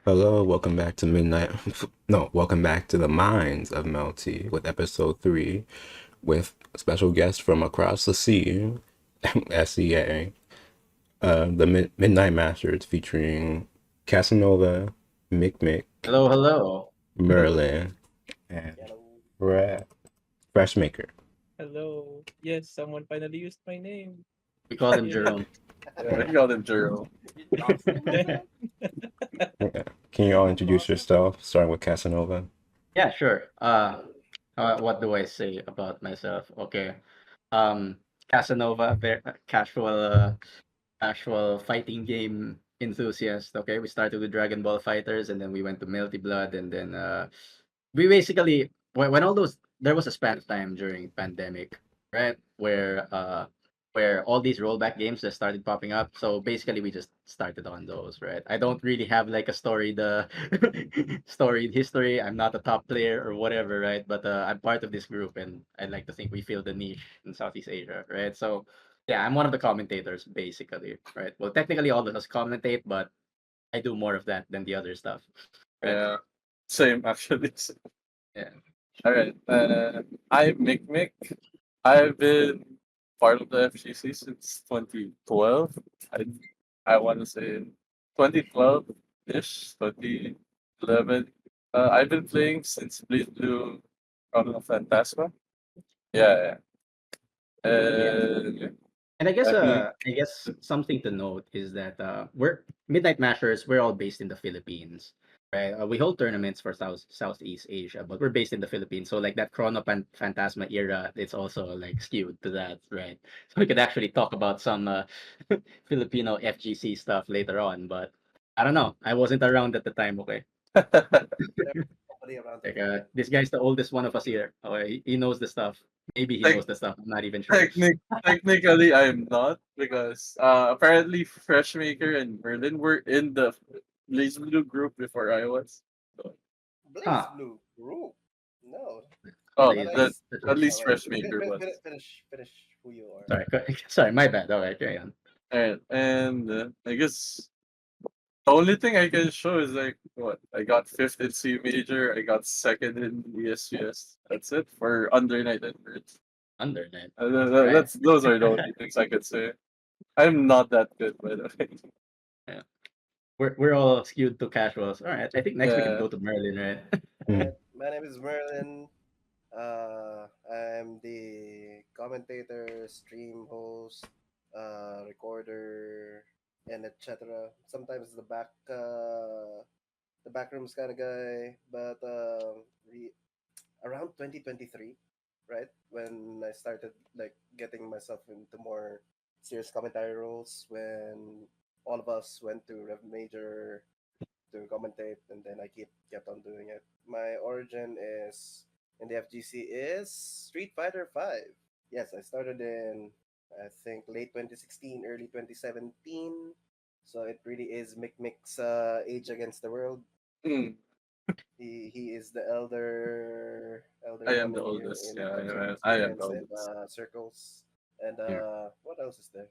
Hello, welcome back to Midnight. No, welcome back to the Minds of Melty with episode 3 with a special guest from across the sea, SEA, the Midnight Masters featuring Casanova, Mick Mick, Hello, hello. Merlin, and Yellow. Red Freshmaker. Hello. Yes, someone finally used my name. We call him Yeah. Jerome. Yeah, we call him Juro. You doxed him, my man? Yeah. Can you all introduce yourself, starting with Casanova? Yeah, sure. What do I say about myself? Okay. Um, Casanova, very casual fighting game enthusiast. Okay, we started with Dragon Ball Fighters, and then we went to Melty Blood, and then we basically when all those there was a span of time during pandemic, right, where all these rollback games just started popping up. So basically, we just started on those, right? I don't really have like a story, the storied history. I'm not a top player or whatever, right? But I'm part of this group, and I'd like to think we fill the niche in Southeast Asia, right? So yeah, I'm one of the commentators, basically, right? Well, technically, all of us commentate, but I do more of that than the other stuff, right? Yeah, same actually. Yeah. All right. I'm Mick Mick. I've been part of the FGC since 2012. I I want to say 2012 ish, 2011. I've been playing since Bleed Blue Chrono Phantasma. Yeah, yeah. Yeah. Yeah. And I've been I guess something to note is that we're Midnight Mashers. We're all based in the Philippines, right? We hold tournaments for Southeast Asia, but we're based in the Philippines. So like that Phantasma era, it's also like skewed to that, right? So we could actually talk about some Filipino FGC stuff later on, but I don't know. I wasn't around at the time. Okay, There's nobody around to like play. this guy's the oldest one of us here. Okay, he knows the stuff. Maybe he tech knows the stuff. I'm not even sure. technically I'm not because apparently Freshmaker and Merlin were in the Blaze Blue group before I was. So, Blaze Huh. Blue group. No, oh, Like, but I. that at All least right. Freshmaker was. Finish who you are. Sorry, sorry, my bad. All right, carry on. And I guess the only thing I can show is like what I got fifth in C major, I got second in ESPS. That's it for under night and birds. Undernet. Right. That's those are the only things I could say. I'm not that good by the way. Yeah. We're all skewed to casuals. All right. I think next we can Yeah. go to Merlin, right? Hmm. Alright, my name is Merlin. I'm the commentator, stream host, recorder, and etc. Sometimes the backrooms kind of guy. But around 2023, right when I started like getting myself into more serious commentary roles, when all of us went to Rev Major to commentate, and then I kept on doing it. My origin is in the FGC is Street Fighter 5. Yes, I started in I think late 2016, early 2017. So it really is Mick Mick's Age Against the World. Mm, He is the elder I am one the in here oldest. in Yeah, terms of I am the experience and oldest. circles. And Yeah. what else is there?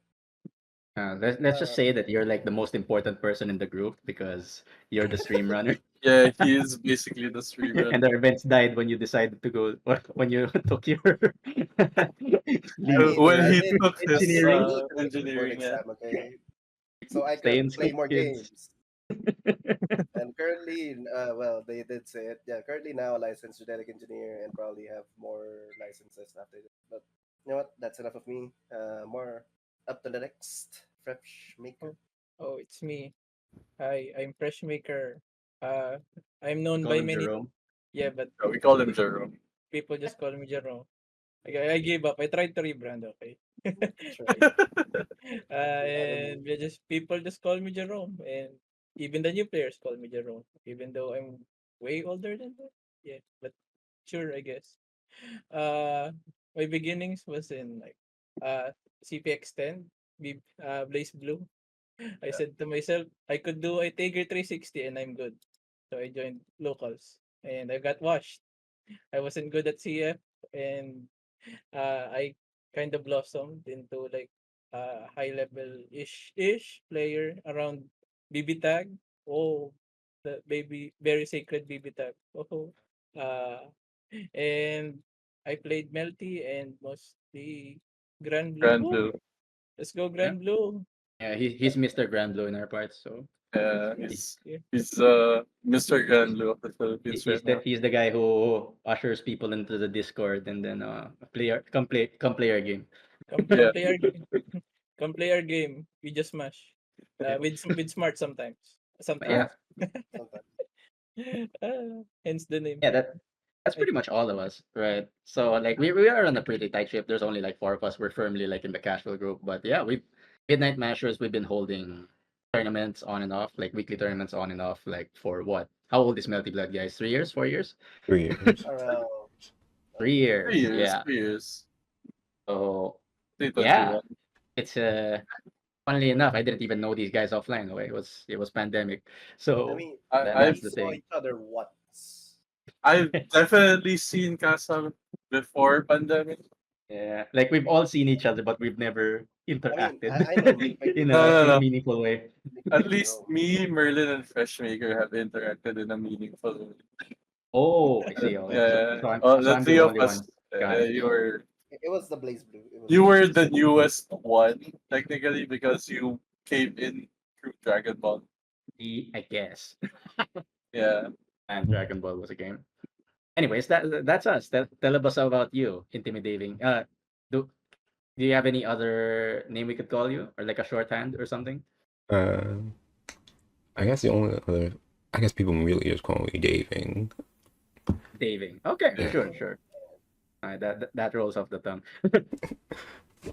Let's just Uh, say that you're like the most important person in the group because you're the stream runner, Yeah, he is basically the streamer. and the events died when you decided to go or when you took your leave When for he took they just his needed engineering. me to take the board engineering, yeah. exam, okay, so I Stay could in play school, more kids. games. And currently, well, they did say it. Yeah, currently now a licensed genetic engineer and probably have more licenses after this. But you know what? That's enough of me. More up to the next fresh maker. Oh, oh, it's me. Hi, I'm Freshmaker. Uh, I'm We known call by him many. Jerome. Yeah, but We call him Jerome. people just call me Jerome. I gave up. I tried to rebrand. Okay. Right. And we just people just call me Jerome, and even the new players call me Jerome, even though I'm way older than them. Yeah, but sure, I guess. Uh, my beginnings was in like CPX 10, Blaze Blue. I Yeah. said to myself, I could do a Tiger 360 and I'm good. So I joined locals and I got washed. I wasn't good at CF, and I kind of blossomed into like high level ish player around BB tag. Oh, the baby, very sacred baby tag. Oh, uh, and I played Melty and mostly Grand Blue. Grand Oh, Blue. let's go Yeah, Grand Blue. yeah. He's Mr. Grand Blue in our parts, so Yeah, he, yeah. He's Mr. Grand Blue of the Philippines right now. he's the guy who ushers people into the Discord and then come play our game. Yeah, Come play our game. Come play our game. We just smash. With smart sometimes. But yeah, Sometimes. Sometimes. Hence the name. yeah, that's I, pretty much all of us, right? So like we are on a pretty tight ship. There's only like four of us. We're firmly like in the casual group, but yeah, we Midnight Mashers. We've been holding tournaments on and off, like weekly tournaments on and off, like for what? How old is Melty Blood, guys? 3 years? 4 years? 3 years. Around Three 3 years. 3 years. years, Yeah. 3 years. So yeah, 2021. it's funnily enough, I didn't even know these guys offline. Okay, it was pandemic, I so mean, that's we I've the saw thing. each other once. I've definitely seen Casa before pandemic. Yeah, like we've all seen each other, but we've never I mean, interacted I know Nick in No, a no, in a no. meaningful way. Nick At and least Jerome. me, Merlin, and Freshmaker have interacted in a meaningful way. Oh, I see. Okay, so Yeah, so I'm oh, so the I'm the three of only us. one. Got it. It was the Blaze Blue. It was You the were Blaze the newest one technically because you came in through Dragon Ball. I guess. Yeah. And Dragon Ball was a game. Anyways, that's us. Tell us about you. Intimidating. Do do you have any other name we could call you, or like a shorthand or something? Uh, I guess the only other, I guess people really just call me Daving. Daving. Okay, Yeah, sure, sure. That rolls off the tongue.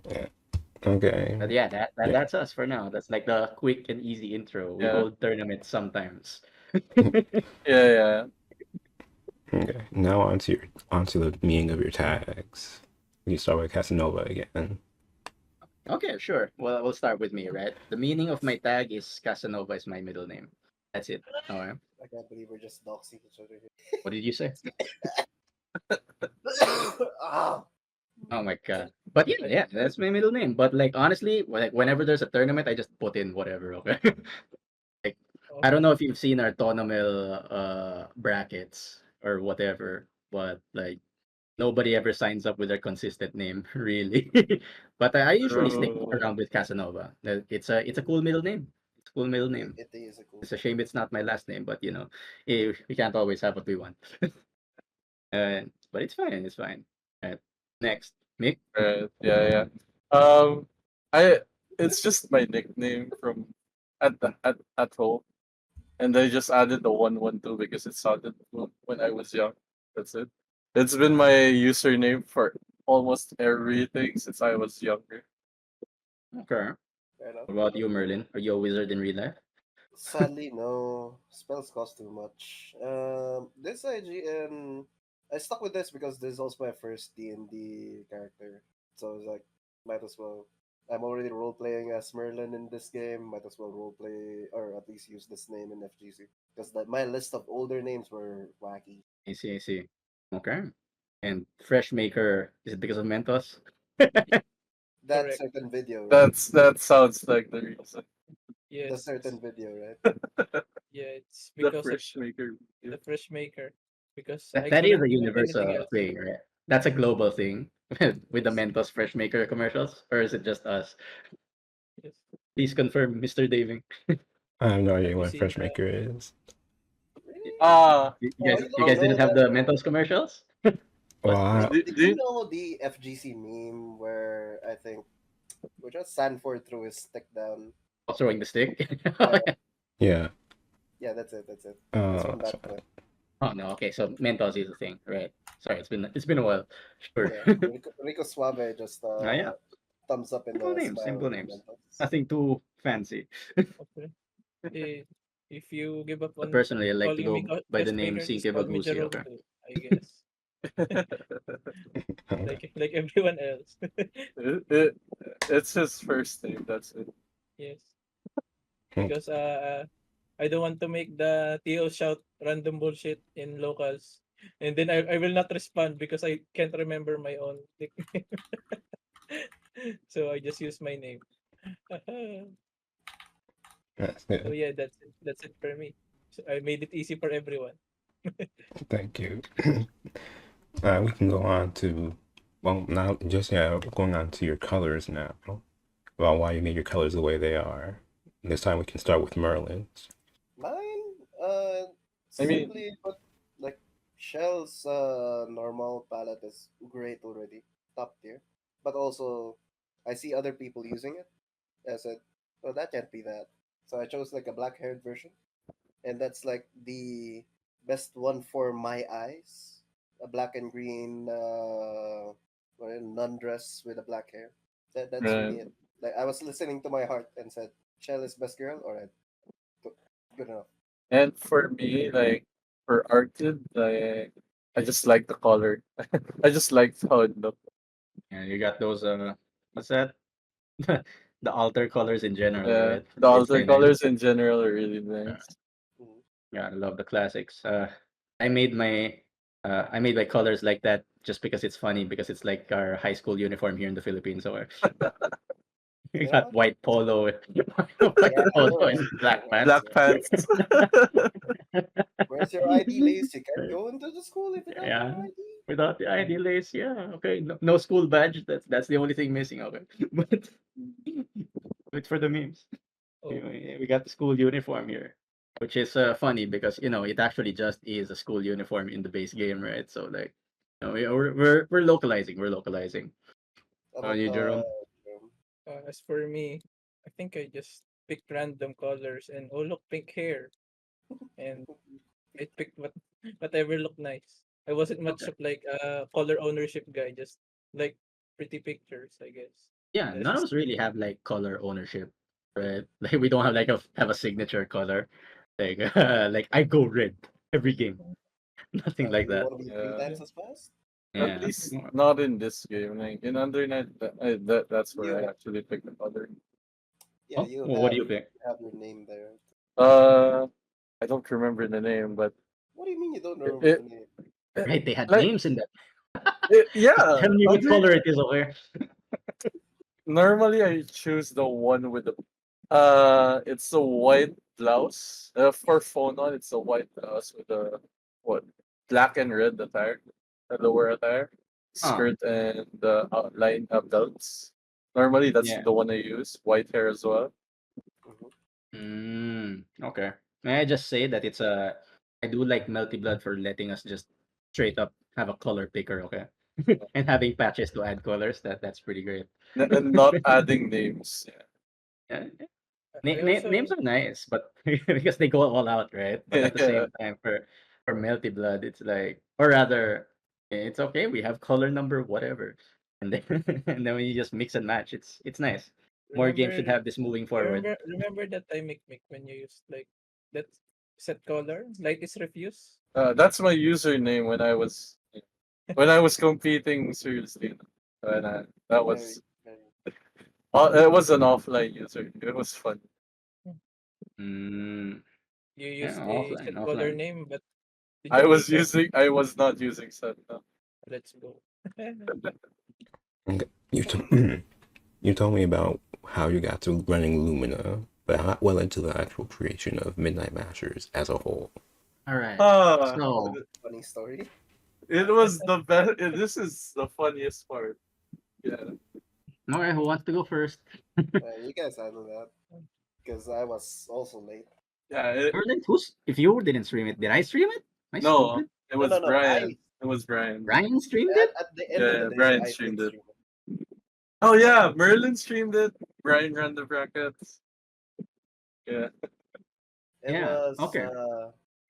yeah. Okay. But yeah, Yeah. that's us for now. That's like the quick and easy intro. We Yeah. hold tournaments sometimes. Yeah, yeah. Okay. Now onto the meaning of your tags. You start with Casanova again. Okay, sure. Well, we'll start with me, right? The meaning of my tag is Casanova is my middle name. That's it. All right. I can't believe we're just doxing each other What did you say? here. Ah, Oh my god. But yeah, yeah, that's my middle name. But like honestly, like whenever there's a tournament, I just put in whatever. Okay. Like oh, I don't know if you've seen our tournament brackets or whatever, but like nobody ever signs up with their consistent name, really. But I usually stick True. around with Casanova. It's a cool middle name. It's a cool middle name. it is a cool It's a name. shame it's not my last name, but we can't always have what we want. But it's fine. It's fine. Right. Next, Mick. Right. Yeah, yeah. Um, I it's just my nickname from at home, and I just added the 112 because it sounded cool when I was young. That's it. It's been my username for almost everything since I was younger. Okay. Fair enough. What about you, Merlin? Are you a wizard in real life? Sadly, no. Spells cost too much. This IGN, I stuck with this because this is also my first D&D character. So I was like, might as well. I'm already role playing as Merlin in this game. Might as well role play or at least use this name in FGC because my list of older names were wacky. I see. I see. Okay. And fresh maker is it because of Mentos? That correct. certain video, right? That sounds like the reason. The Yes. certain video, right? Yeah, it's The because of fresh maker. the fresh maker. Because That I that is couldn't a think of anything universal else. thing, right? That's a global thing with the Yes. Mentos fresh maker commercials, or is it just us? Yes. Please confirm, Mr. Daving. I have no Have idea you what seen Fresh Maker is. Really? Ah, You Oh, guys, you you don't guys from know didn't have that? the Mentos commercials? Well, What? Did do you you, know the FGC meme where I think we just Sanford threw his stick down? Oh, throwing the stick? Yeah, yeah. yeah, that's it. That's it. It's from So, that point. Oh no, okay, so Mentos is a thing, right? Sorry, it's been a while. Sure. Yeah, Rico Suave just Ah, yeah. thumbs up in Simple a names, smile simple with names. Mentos. Nothing too fancy. Okay. Eh, if you give up But on personally, I like to calling me go by the fresh name maker, just Cinque call me Bagusi, Jerome okay? too, I guess. okay. Like everyone else. it, it, it's his first name. That's it. Yes. Okay. Because I don't want to make the TO shout random bullshit in locals. And then I will not respond because I can't remember my own nickname. So I just use my name. That's So good. yeah, that's it. That's it for me. So I made it easy for everyone. Thank you. We can go on to, well, now just yeah, going on to your colors now. About why you made your colors the way they are. This time we can start with Merlin's. Mine, I mean, simply put, like Shell's normal palette is great already, top tier. But also, I see other people using it. I said, "Oh, that can't be that." So I chose like a black-haired version, and that's like the best one for my eyes. A black and green, nun dress with a black hair. That's right. really it. Like I was listening to my heart and said, "Shell is best girl." All right, good enough. And for me, like for Arctic, I just like the color. I just like how it looked. Yeah, you got those what's that? The altar colors in general, Yeah, right? the It's altar very nice. colors in general are really Yeah, nice. Mhm. yeah, I love the classics. I made my I made my colors like that just because it's funny because it's like our high school uniform here in the Philippines. So we You know got what? white polo, white Yeah, I polo know, and right? black pants. Black pants. Where's your ID, Lace? You can't go into the school if you don't have Yeah, your ID. without the ID lace, yeah, okay. No, no school badge. That's the only thing missing. Okay, but good for the memes. Oh, We got the school uniform here, which is funny because it actually just is a school uniform in the base game, right? So like, we're localizing. We're localizing. How Oh, about you, Jerome? Jerome? as for me, I think I just picked random colors and oh look, pink hair, and I picked whatever looked nice. I wasn't much Okay. of like a color ownership guy, just like pretty pictures, I guess. Yeah, That's none of just us really have like color ownership, right? Like we don't have like a signature color. Like like I go red every game. Nothing like Do you that. want to be three Yeah. times as fast? At Yeah. least not in this game. Like in Under Night, that's where I You, actually picked the color. yeah, Oh, you well, what do have you think? your name there. Uh, I don't remember the name, but What do you mean you don't it, remember it, the name? it Right, they had like names in that. Just yeah. tell me what Under color it is, okay? Normally I choose the one with the it's a white blouse. For phone on, it's a white blouse with a what black and red attire, the lower attire, Huh. skirt and the outline belts. Normally that's Yeah. the one I use. White hair as well. Hmm. Okay. May I just say that I do like Melty Blood for letting us just straight up have a color picker, okay? And having patches to add colors, that's pretty great. And not adding names. Yeah. I also Names are nice, but because they go all out, right? But Yeah. at the Yeah. same time, for Melty Blood, it's like, or rather, it's okay. We have color number whatever, and then and then when you just mix and match, it's nice. More games should remember have this moving forward. remember that time Mick when you used like that set color light is refuse. That's my username when I was competing seriously. And that Very, was very. it was an offline user. It was fun. Hmm. Mm, You yeah, used a offline, set color offline. name, but did you make a I was not using set. No. let's go? Okay. You told me about how you got to running Lumina, but how well into the actual creation of Midnight Mashers as a whole. All right. Ah, So, Funny story. it was the best. This is the funniest part. Yeah. okay, who wants to go first? You guys handle that because I was also late. Yeah. Or like, if you didn't stream it, did I stream it? Am I No, stupid? it No, was no, no. Brian. It was Brian. Ryan streamed it? At the end of the Yeah, day, Brian I did streamed it. stream it. Oh yeah, Merlin streamed it. Brian ran the brackets. Yeah. It Yeah. was Okay.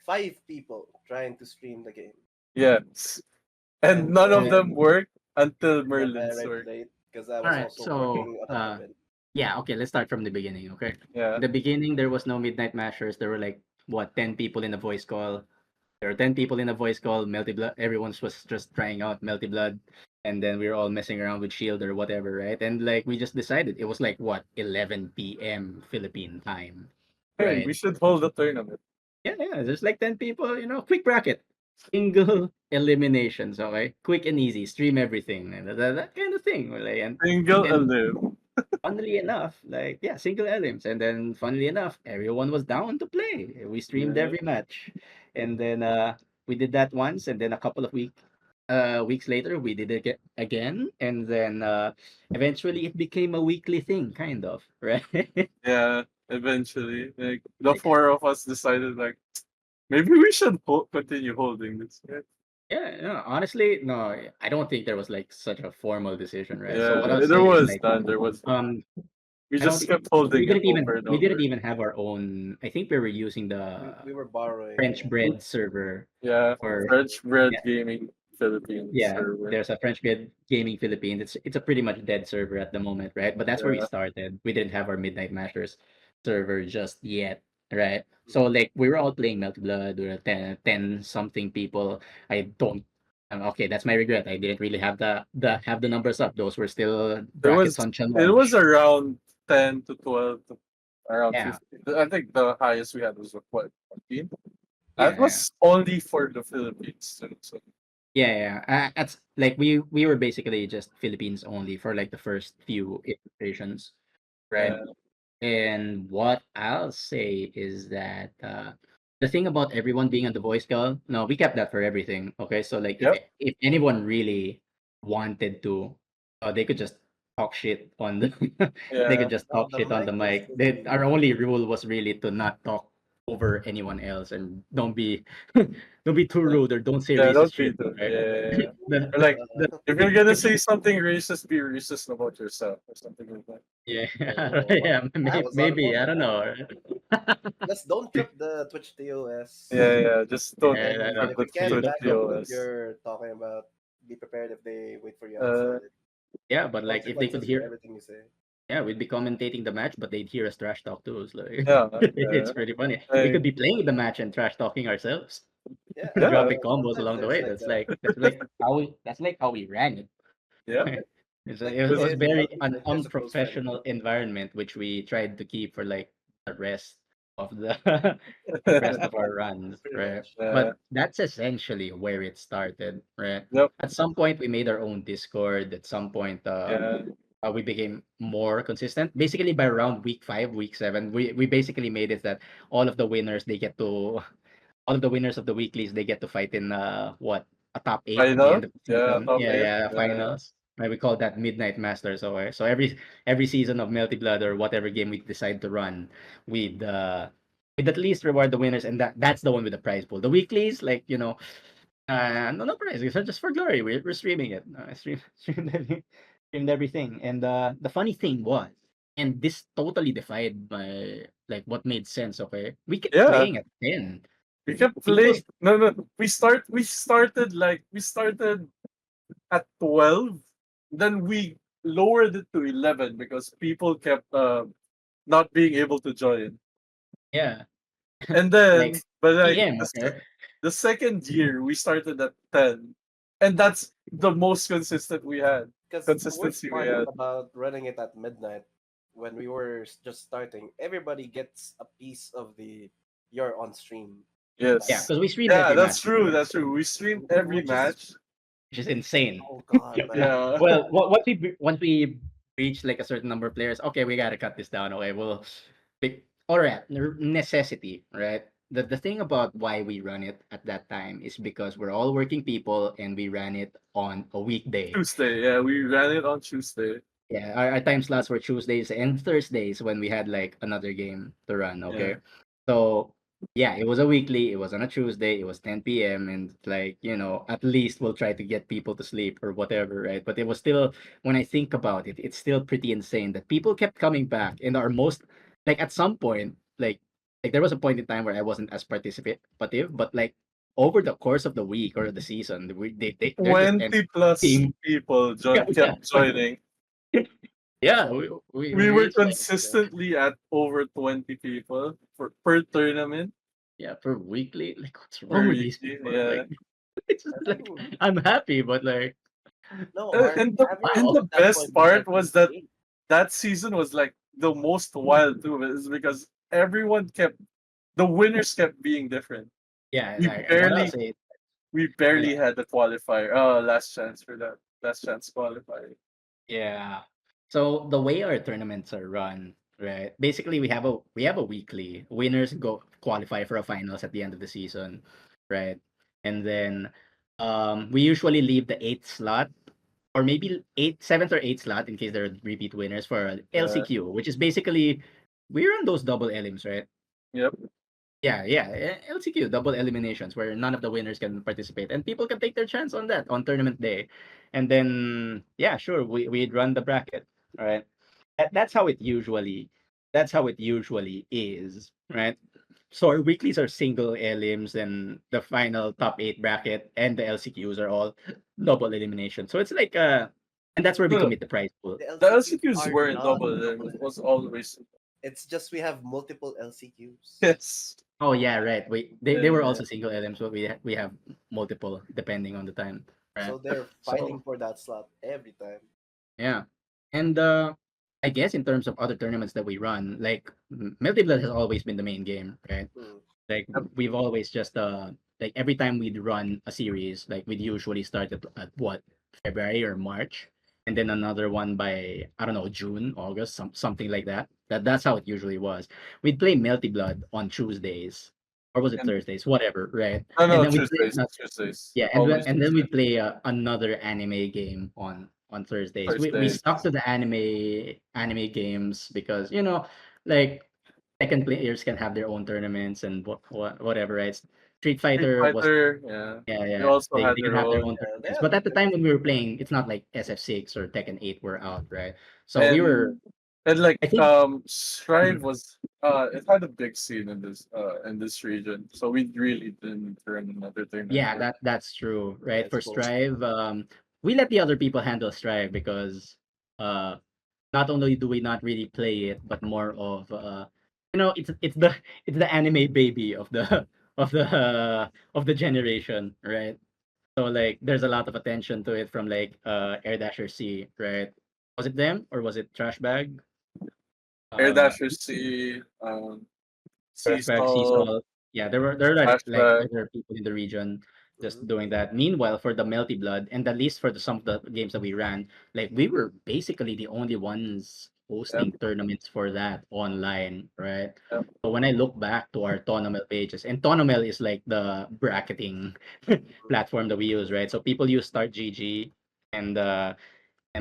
5 people trying to stream the game, Yes. And and none of So, them worked until then I Merlin's arrived worked. late because I all was right. also So, working on an event. yeah. Okay. Let's start from the beginning. Okay. Yeah. In the beginning, there was no Midnight Mashers. There were like what 10 people in a voice call. There were 10 people in a voice call. Melty Blood. Everyone was just trying out Melty Blood, and then we were all messing around with Shield or whatever, right? And like we just decided it was like what 11 p.m. Philippine time, Hey, right? we should hold a tournament. Yeah, yeah. There's like 10 people. Quick bracket, single eliminations. Okay, quick and easy. Stream everything and that kind of thing. Like, Single and live. funnily enough, like yeah, single elims, and then funnily enough, everyone was down to play. We streamed Yeah. every match, and then we did that once, and then a couple of weeks later, we did it again, and then eventually it became a weekly thing, kind of, right? Yeah. Eventually, like the Like, four of us decided, like maybe we should continue holding this. Right? yeah, no, honestly, no, I don't think there was like such a formal decision, right? So Yeah, what I'll there say is was like, none. There was none. um, We I don't. just kept holding it over and We didn't over. even have our own. I think we were using the We were borrowing. French bread server Yeah, for French Bread yeah, Gaming Philippines yeah. server. There's a French bread gaming Philippines. It's a pretty much dead server at the moment, right? But that's where we Yeah, started. We didn't have our Midnight Masters server just yet, right? So like we were all playing Melty Blood. We were 10 something people. I don't. Okay, that's my regret. I didn't really have the numbers up. Those were still it was brackets on it was challenge. around 10 to 12, around Yeah, 15. I think the highest we had was what 14. That yeah. was only for the Philippines. So Yeah, yeah. That's like we were basically just Philippines only for like the first few iterations, right? yeah, And what I'll say is that the thing about everyone being on the voice call, no, we kept that for everything. Okay, so like yep, if anyone really wanted to, they could just talk shit on the they yeah, could just On talk the shit on mic, the it's mic. literally Our only rule was really to not talk over anyone else and don't be don't be too like rude or don't say yeah. racist Don't be shit, too. right? Yeah, yeah, yeah. the, Or the, like the, uh, if you're gonna say something racist, be racist about yourself or something like that. yeah, oh, yeah, I was on maybe board I with don't that. know. Just don't trip the Twitch Yeah, TOS. yeah. Just don't Yeah, no, And no. trip if you the can't Twitch Don't, back up what TOS. you're talking about, be prepared if they wait for you Uh, outside. yeah, but like if they could Consequences for hear, everything you say. yeah, we'd be commentating the match, but they'd hear us trash talk too. It's like yeah, it's pretty funny. We like, could be playing the match and trash talking ourselves, Yeah, yeah, dropping combos sometimes along the there's way. like That's that. like how we ran it. yeah. Like It Because was in very Melty, an there's just a close friend. unprofessional environment, which we tried to keep for like the rest of the rest of our runs, Pretty right? much. uh, But that's essentially where it started, right? yep, At some point, we made our own Discord. At some point, yeah. we became more consistent. Basically, by around week 5, week 7, we basically made it that all of the winners they get to all of the winners of the weeklies they get to fight in what a top 8 at the Final, end of the yeah, season. top Yeah, eight, yeah, finals. Right, we call that Midnight Masters. So every season of Melty Blood or whatever game we decide to run, we'd at least reward the winners, and that's the one with the prize pool. The weeklies, like no prize. It's just for glory. We're streaming it. Streamed everything. And the funny thing was, and this totally defied my like what made sense. Okay, we kept yeah. playing at 10. We kept People, playing. No, no. We started at 12. Then we lowered it to 11 because people kept not being able to join. yeah, And like then, but like 6 p.m. Okay, the second year, we started at 10, and that's the most consistent we had. Because the worst Consistency we part had. about running it at midnight, when we were just starting, everybody gets a piece of the you're on stream yeah, vibe, Yes. because we streamed Yeah, every that's match, true. right? That's true. We streamed every which is match. Which is insane. oh god, man. Yeah. Well, once we reach like a certain number of players, okay, we gotta cut this down. Okay, well, all right, necessity, right? The thing about why we run it at that time is because we're all working people and we ran it on a weekday. Tuesday. Yeah, we ran it on Tuesday. Yeah, our time slots were Tuesdays and Thursdays when we had like another game to run. Yeah. Okay, so yeah, it was a weekly. It was on a Tuesday. It was 10 p.m. and like at least we'll try to get people to sleep or whatever, right? But it was still when I think about it, it's still pretty insane that people kept coming back and our most like at some point like there was a point in time where I wasn't as participative, but like over the course of the week or the season, there just ended 20 plus being people yeah, kept joining. yeah, we We were reached like consistently at over 20 people for per tournament yeah for weekly. Like, what's wrong per with these weekly. people? Yeah. Like, it's I just think like I'm happy, but like no, our And the average and wow, the at that best point was part like was that 28. that season was like the most wild too, is because everyone kept the winners kept being different. yeah. We Like, and what I'll barely say, we yeah, barely had the qualifier. Last chance for that. Last chance qualifier. yeah. So the way our tournaments are run, right? Basically, we have a weekly. Winners go qualify for a finals at the end of the season, right? And then we usually leave the eighth slot or maybe seventh or eighth slot in case there are repeat winners for Uh, LCQ, which is basically we run those double elims, right? yep. Yeah, yeah, LCQ, double eliminations, where none of the winners can participate, and people can take their chance on that on tournament day, and then yeah, sure, we'd run the bracket, all right. That's how it usually, that's how it usually is, right? So our weeklies are single elims, and the final top eight bracket and the LCQs are all double elimination. So it's like and that's where we No, no. commit the prize pool. The The LCQs LCQs are weren't not double. double It was elimination. always It's just we have multiple LCQs. yes. Oh yeah, right. They were Yeah. also single LMs, but we have multiple depending on the time, right? So they're fighting So for that slot every time. yeah, and I guess in terms of other tournaments that we run, like Melty Blood has always been the main game, right? Mm. Like Yep. we've always just like every time we'd run a series, like we'd usually start at what, February or March, and then another one by I don't know, June, August, something like that. That's how it usually was. We'd play Melty Blood on Tuesdays, or was it And Thursdays, whatever, right? no, And no, then we'd play Tuesdays. Tuesdays. yeah, Always and then we Tuesdays. play another anime game on Thursdays. We Thursdays. stuck to the anime games because like second players can have their own tournaments and whatever, right? Street Street Fighter was Fighter. Yeah. yeah, They yeah. also had They can their have their own. own Yeah, they tournaments. have But at the different. time when we were playing, it's not like SF6 or Tekken 8 were out, right? So we were and and like I think Strive mhm. was it had a big scene in this region, so we really didn't turn another tournament Yeah, for that's true, Yeah, right? it's For both. Strive, we let the other people handle Strive because uh not only do we not really play it, but more of it's the anime baby of the of the generation, right? So like there's a lot of attention to it from like Air Dasher C, right? Was it them or was it Trash Bag? Air Uh Dasher C, Flashback Seesaw, Seasol. Yeah, there are like Flashback. other people in the region just Hmm. doing that. Meanwhile, for the Melty Blood, and at least for some of the games that we ran, like we were basically the only ones Yep, hosting tournaments for that online, right? yep. So when I look back to our Tonomel pages, and Tonomel is like the bracketing platform that we use, right? So people use Start GG and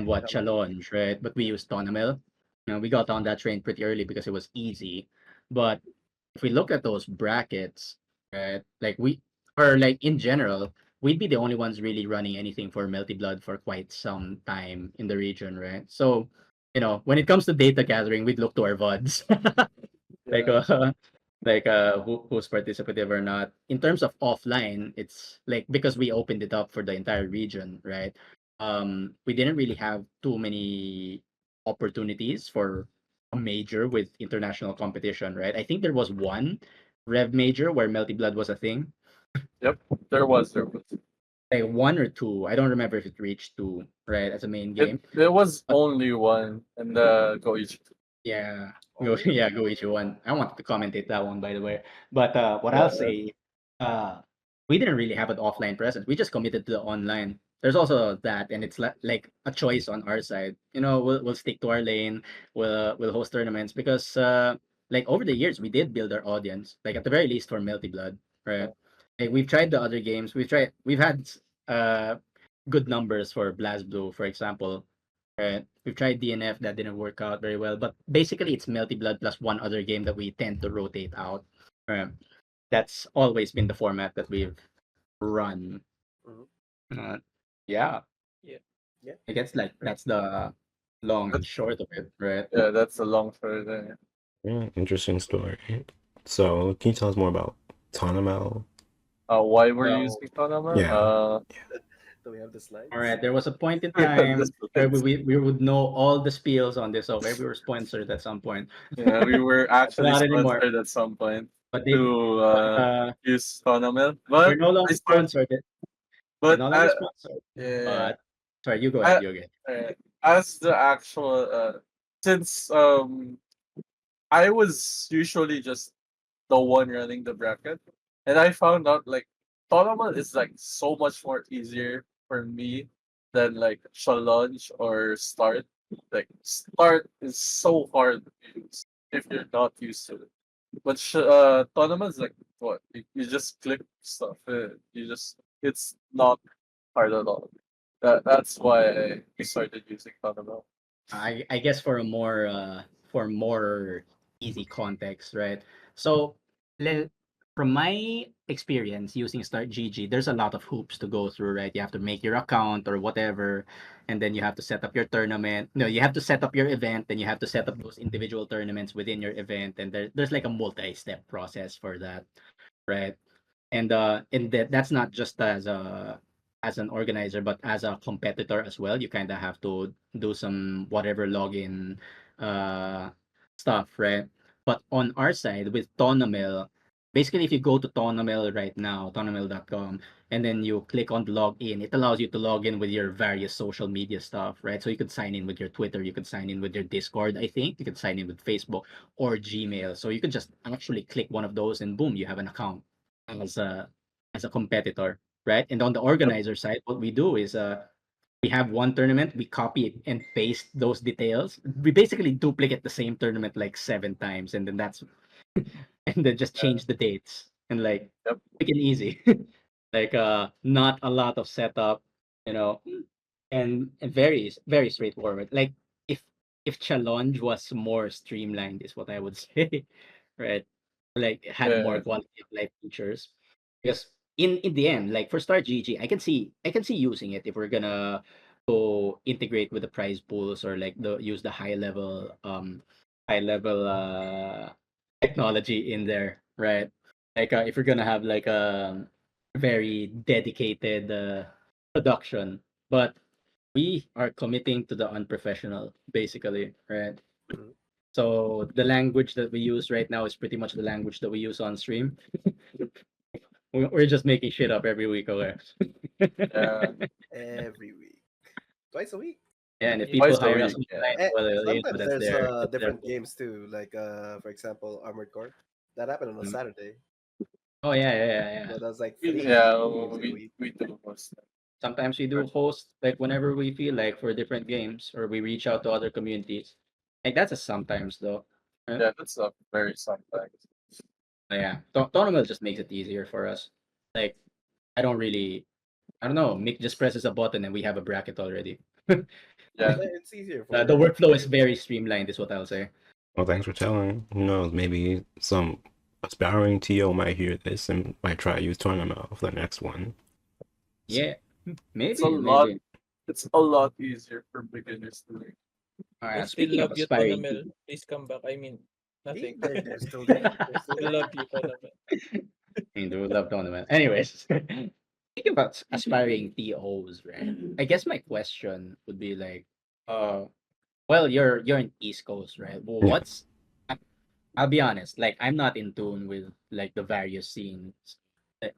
what Challenge. challenge, right? But we use Tonomel. We got on that train pretty early because it was easy. But if we look at those brackets, right, like or like in general, we'd be the only ones really running anything for Melty Blood for quite some time in the region, right? So, when it comes to data gathering, we'd look to our VODs. like Yeah. who's participative or not. In terms of offline, it's like because we opened it up for the entire region, right? We didn't really have too many opportunities for a major with international competition, right? I think there was one Rev major where Melty Blood was a thing, Yep. There was. like one or two. I don't remember if it reached two, right, as a main It game. there was But only one in the Goichi. yeah, Only. yeah, go each one. I wanted to commentate that one, by the way. But what I'll Yeah. say, uh, we didn't really have an offline presence. We just committed to the online. There's also that, and it's like a choice on our side. We'll stick to our lane. We'll host tournaments because like over the years we did build our audience. Like at the very least for Melty Blood, right? Like we've tried the other games. We've had uh good numbers for Blast Blue, for example. Right. We've tried DNF, that didn't work out very well. But basically, it's Melty Blood plus one other game that we tend to rotate out. That's always been the format that we've run. Hmm. Uh, yeah, Yeah. Yeah. I guess like that's the long and That's short of it, right? yeah, that's a long story there. Yeah, interesting story. So, can you tell us more about Tonomel? Why were you Well, using Panama? Yeah. Do we have the all slides? right. There was a point in This time where place. we would know all the spiels on this. Okay, we were sponsored at some point. Yeah, we were I actually Not believe. anymore, sponsored at some point but they to but use Panama, we're but no I longer start sponsored. We're but no longer sponsored. yeah, But sorry, you go ahead. I, You go ahead. as the actual since I was usually just the one running the bracket, and I found out like tournament is like so much more easier for me than like challenge or start. Like start is so hard to use if you're not used to it. But tournaments like what you just click stuff. You just it's not hard at all. That's why we started using tournament. I guess for more easy context, right? So le- from my experience using Start GG, there's a lot of hoops to go through, right? You have to make your account or whatever, and then you have to set up your tournament. No, you have to set up your event, then you have to set up those individual tournaments within your event, and there's like a multi-step process for that, right? And that's not just as an organizer but as a competitor as well. You kind of have to do some whatever login uh stuff, right? But on our side with Tonomil, basically if you go to Tonomil right now, tonomil.com, and then you click on the login, it allows you to log in with your various social media stuff, right? So you could sign in with your Twitter, you could sign in with your Discord, I think you could sign in with Facebook or Gmail. So you could just actually click one of those and boom, you have an account as a competitor, right? And on the Yep. organizer side, what we do is we have one tournament, we copy and paste those details. We basically duplicate the same tournament like 7 times, and then that's and then just Uh, change the dates and like yep. make it easy. Like not a lot of setup, you know, and very straightforward. Like if challenge was more streamlined is what I would say, right? Like had more Yeah. quality of life features. Because in the end, like for Star GG, I can see using it if we're gonna go integrate with the prize pools or like the use the high level technology in there, right? Like if you're gonna have like a very dedicated production, but we are committing to the unprofessional, basically, right? Mhm. So the language that we use right now is pretty much the language that we use on stream. We're just making shit up every week, okay? Yeah. Every week, twice a week. Yeah, and if Yeah. people Twice a hire us week. on Yeah. client, well, you know, Sometimes there's that's their different fault. games too, like for example, Armored Core. That happened on a Mm. Saturday, Oh yeah. so that's like Yeah. 3 games in a week. We do most. Sometimes we do host like whenever we feel like for different games, or we reach out to other communities. Like that's a sometimes though. Right? Yeah, that's a very sometimes. Yeah, Tournament just makes it easier for us. Like I don't really, I don't know. Mick just presses a button and we have a bracket already. Yeah. It's easier The for workflow is very streamlined, is what I'll say. Well, thanks for telling. Who knows? Maybe some aspiring TO might hear this and might try to use tournament for the next one. Yeah, It's a maybe, lot. maybe. It's a lot easier for beginners to learn. I still Speaking of love you, aspiring, Tonamel. Please come back. I mean, see, nothing. they're still there. They're still I there. love you, Tonamel. I do love tournament. Anyways, speaking about aspiring TOs, right? I guess my question would be like, uh, well, you're in East Coast, right? Well, Yeah. I'll be honest, like I'm not in tune with like the various scenes uh,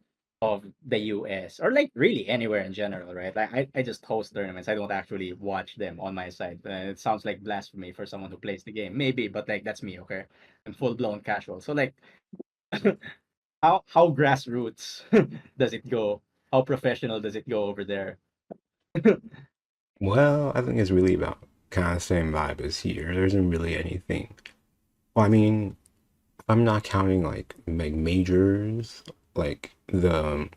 of the US or like really anywhere in general, right? Like I just host tournaments. I don't actually watch them on my side. It sounds like blasphemy for someone who plays the game. Maybe, but like that's me, okay? I'm full blown casual. So like how grassroots does it go? How professional does it go over there? Well, I think it's really about kind of the same vibe as here. There isn't really anything. Well, I mean, if I'm not counting like majors, like there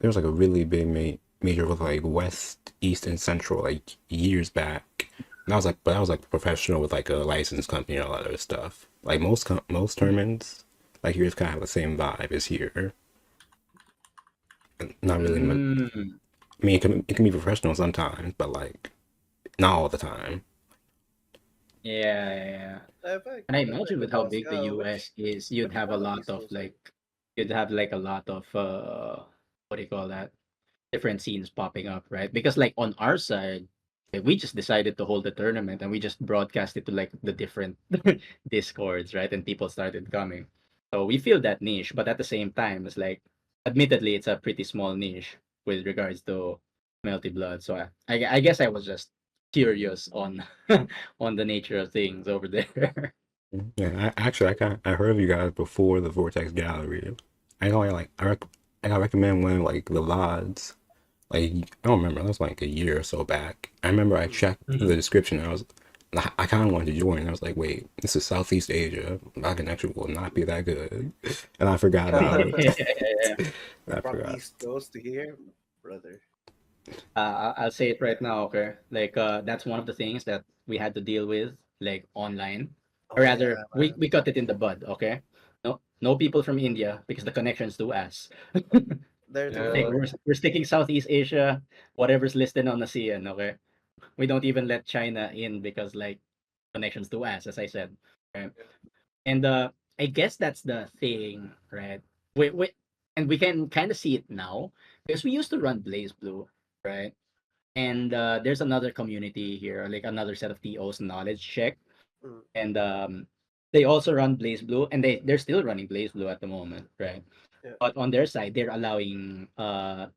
was like a really big major with like West, East, and Central like years back. And I was like, but I was like professional with like a licensed company and all that other stuff. Like most tournaments, like here's kind of the same vibe as here. Not really much. Mm, I mean, it can be professional sometimes, but like not all the time. yeah. If I And I if I imagine with could how ask, big the US is, which part of East Coast are you? you'd have like a lot of what do you call that? Different scenes popping up, right? Because like on our side, like, we just decided to hold the tournament and we just broadcast it to like the different discords, right? And people started coming. So we feel that niche, but at the same time, it's like admittedly it's a pretty small niche with regards to Melty Blood. So I guess I was just curious on on the nature of things over there. Yeah, I heard of you guys before the Vortex Gallery. I know I recommend one of like the VODs. like I don't remember. That was like a year or so back. I remember I Mm. checked the description. And I kind of wanted to join. I was like, wait, this is Southeast Asia. My connection will not be that good, and I forgot about it. Yeah. I From forgot. East Coast to here, brother. I'll say it right now, okay? Like, that's one of the things that we had to deal with, like online, or Oh yeah, rather, we man. we cut it in the bud, okay? No people from India because the connection's too ass. They're too Like, Yeah. far. we're sticking Southeast Asia, whatever's listed on the CN, okay? We don't even let China in because like connections to us, as I said. Right? And I guess that's the thing, right? We and we can kind of see it now because we used to run Blaze Blue, right? And there's another community here, like another set of TOs, Knowledge Check, Mm. and they also run Blaze Blue, and they're still running Blaze Blue at the moment, right? Yeah, But on their side, they're allowing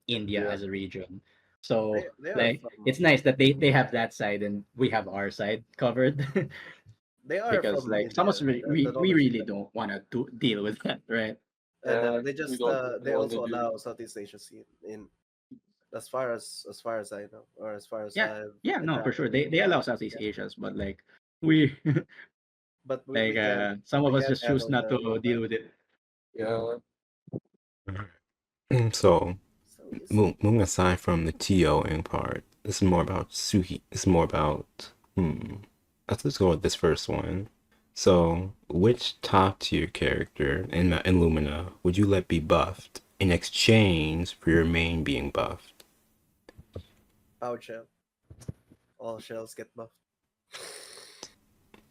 India Yeah. as a region. So they are like from it's nice that they have that side and we have our side covered. they are Because from like some of India. us really, The we knowledge really check, don't want to deal with that, right? and And they we just don't they want to also do. allow Southeast Asia scene in as far as I know, or as far as Yeah, I've yeah, no, for sure. interacted with They them. allow Southeast Yeah, Asians, but like we but like some of we us can't just choose handle not the to deal worldwide. with it. Yeah. So So you see, moving aside from the TOing part, this is more about Suhi. This is more about let's go with this first one. So, which top tier character in Lumina would you let be buffed in exchange for your main being buffed? power shell. All shells get buffed.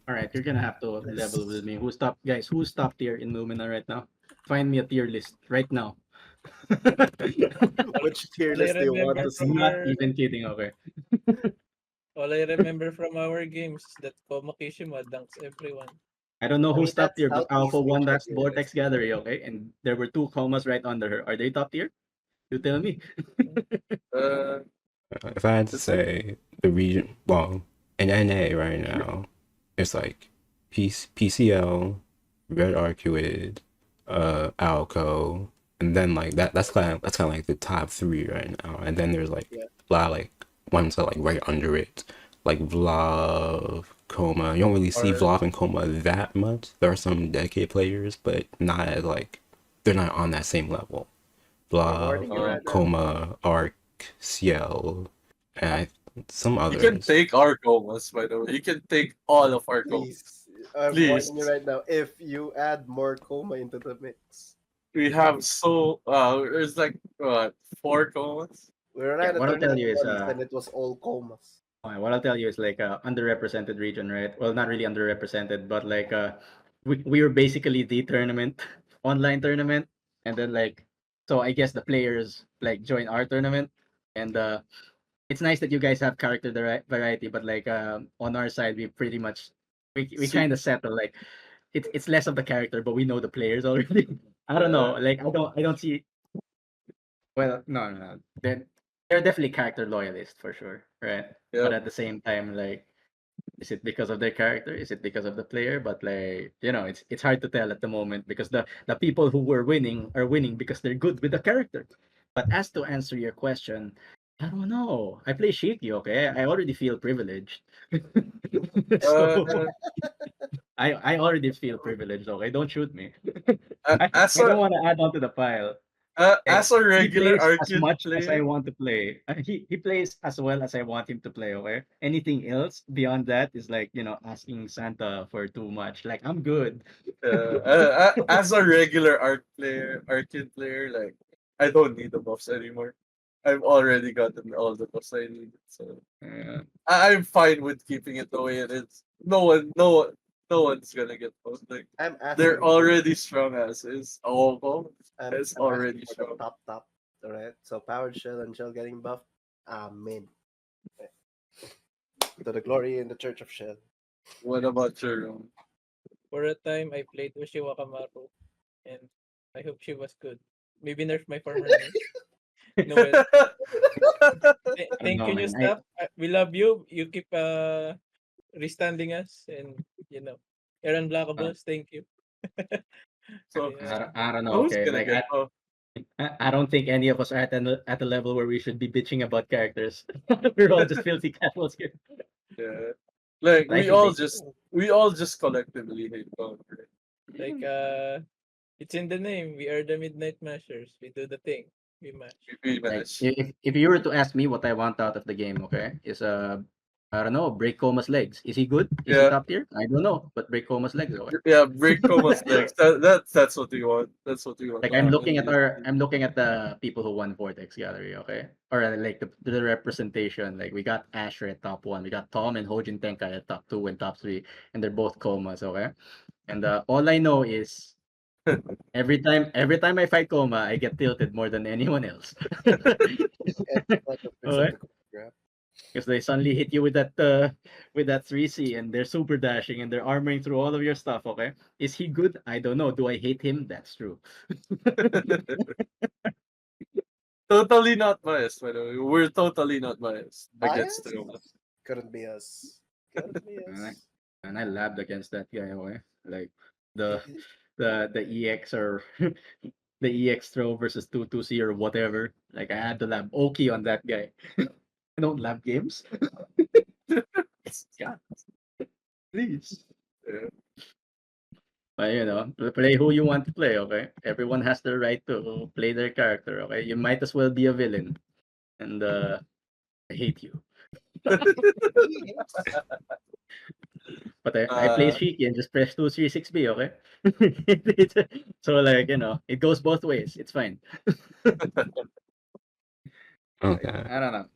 All right, you're gonna have to level with This me. Who's top, guys? Who's top tier in Lumina right now? Find me a tier list right now. All, which tier all I list do you want remember to from see? Not our even kidding. Okay. all I remember from our games is that Koma Kishima dunks everyone. I don't know I mean, who's top that's tier, but Alpha Southeast won Asia that tier list. Vortex Gallery, okay? And there were two comas right under her. Are they top tier? You tell me. Uh, If I had to it's like say the region, well, in NA right now, it's like PCL, Red Arcuid, Alco, and then like that's kind of like the top three right now. And then there's like Yeah, a lot of like ones that like right under it, like Vlav, Coma. You don't really see or Vlav and Coma that much. There are some decade players, but not as like they're not on that same level. we're Blah, warning you right now. Coma, Arc, Ciel, and some you can others. take our comas, by the way. You can take all of our comas. Please, I'm Please. warning you right now. If you add more coma into the mix, We have so there's like what, four comas? we ran Yeah, a what I'll tell tournament you is once and it was all comas. what I'll tell you is like underrepresented region, right? Well, not really underrepresented, but like we were basically the tournament, online tournament, and then like so I guess the players like join our tournament, and it's nice that you guys have character variety, but like on our side we pretty much we See, kind of settle like it's less of the character, but we know the players already. I don't know, like I don't see. Well, no, no, no. They're definitely character loyalists for sure, right? yeah. But at the same time, like, is it because of their character? Is it because of the player? But like, it's hard to tell at the moment because the people who were winning are winning because they're good with the character. But as to answer your question, I don't know. I play Shiki, okay? I already feel privileged. So Uh, I already feel privileged, okay? Don't shoot me. as I don't a want to add on to the pile. as Like, a he regular plays as arcade much as I player, want to play. He plays as well as I want him to play, okay? Anything else beyond that is like, asking Santa for too much. Like, I'm good. as a regular arcade player, like I don't need the buffs anymore. I've already gotten all the buffs I need, so Yeah. I'm fine with keeping it the way it is. No one's gonna get buffed. Like I'm they're asking for already strong as is. Oh, it's I'm asking already for the strong. top. All right. So powered shell and shell getting buffed. Amen. To the glory in the Church of Shell. What about your own? For a time, I played Uchiwa Kamaru, and I hope she was good. Maybe nerf my former name. Noel. I don't Thank know, you, new man. staff. We love you. You keep restanding us, and Aaron Uh, Blackables. Thank you. So Yeah. I don't know. who's Okay, gonna like get buffed? I don't think any of us are at a level where we should be bitching about characters. We're all just filthy casuals here. Yeah. Like But I think they we all just collectively hate Conquer. Like it's in the name. We are the Midnight Mashers. We do the thing. We mash. We like match. if you were to ask me what I want out of the game, okay, is I don't know, break Coma's legs. Is he good? Is he Yeah. top tier? I don't know, but break Coma's legs, okay. Yeah, break Coma's legs. That's what we want. That's what we want. Like I'm looking at the people who won Vortex Gallery, okay? Or like the representation. Like we got Asher at top 1, we got Tom and Hojin Tenkai at top 2 and top 3, and they're both comas, okay? And all I know is every time I fight coma, I get tilted more than anyone else. It's like a fix of Okay? the graph. Because they suddenly hit you with that 3C and they're super dashing and they're armoring through all of your stuff, okay? Is he good? I don't know. Do I hate him? That's true. Totally not biased, by the way. We're totally not biased against Biased? Roma. Couldn't be us. Couldn't be And I, us. and I labbed against that guy, okay? Like the the EX or the EX throw versus 2-2C or whatever. Like I had to lab Oki on that guy. I don't lab games. God, please. Yeah. But play who you want to play, okay? Everyone has the right to play their character, okay? You might as well be a villain. And I hate you. But I play Uh, Shiki and just press 236B, okay? So like, it goes both ways. It's fine. Okay. I don't know.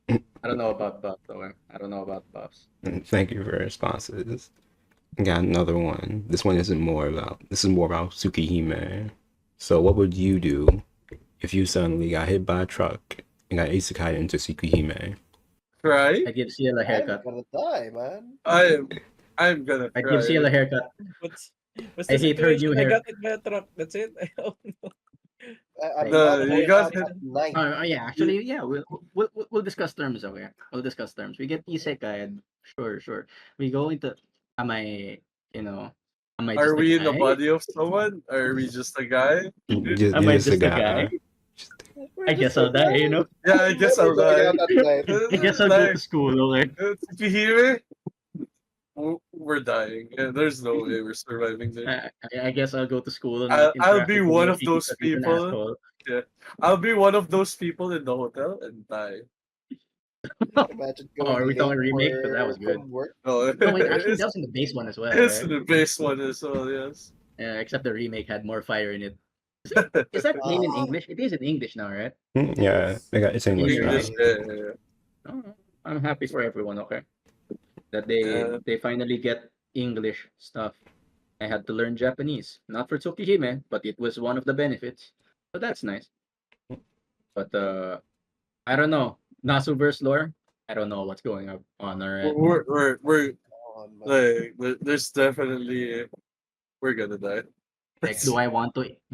I don't know about buffs, though. I don't know about buffs. Thank you for your responses. Got another one. This one isn't more about. This is more about Tsukihime. So, what would you do if you suddenly got hit by a truck and got isekai into Tsukihime? cry? I give CL a I'm haircut. gonna die, man. I'm gonna I give CL a cry. haircut. What's I the hate her situation? new I hair. got hit by a truck. That's it. I don't know. I'm Like, not You woken got up hit. at night. yeah, actually, yeah, we'll discuss terms, okay? We'll discuss terms. We get isekai, sure. We go into am I, you know, am I Are just a we in the guy? body of someone? Are we just a guy? Just, Am you're I just a just a guy? guy. Just, We're I just guess a I'll die, guy. Yeah, I guess We're I'll going die. out at night. I guess I'll go to Like, school, okay? if you hear it, we're dying. Yeah, there's no way we're surviving there. I guess I'll go to school and not I'll interact be with one of Tomoshi those because he's an people. asshole. Yeah, I'll be one of those people in the hotel and die. Imagine Oh, are going we talking late remake? Because that was good. from work. No, No, wait, actually, it's that was in the base one as well, it's right? the base one as well. Yes. Except the remake had more fire in it. Is that game in Ah, English? It is in English now, right? it yeah, is. it's In English the now. English. remake. Yeah. Oh, I'm happy for everyone, okay? That Yeah. they finally get English stuff. I had to learn Japanese, not for Tsukihime, but it was one of the benefits. So that's nice. But I don't know. Nasuverse lore, I don't know what's going on, alright? We're Oh, man. like there's definitely we're gonna die. Like, do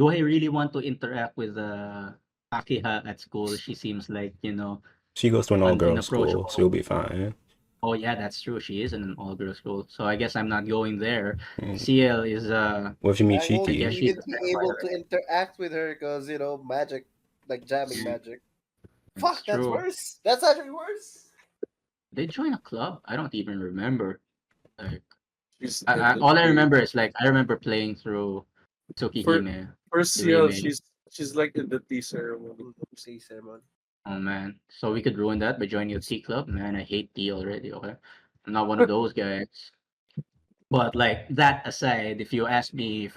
I really want to interact with Akiha at school? She seems like, She goes to an all-girls school, so you'll inapproachable. be fine. Oh yeah, that's true. She is in an all-girls school. So I guess I'm not going there. Mm. CL is What if you meet I won't I guess Shiki? she's even a be able to vampire. interact with her because, magic, like jamming magic. It's Fuck, that's true. worse. That's actually worse. They join a club? I don't even remember. Like She's in the all I team. remember is like I remember playing through For Tsukihime, for the CL, remake. she's like in the tea ceremony. See, Simon. Oh man. So we could ruin that by joining a T club? Man, I hate T already, okay? I'm not one of those guys. But like that aside, if you ask me if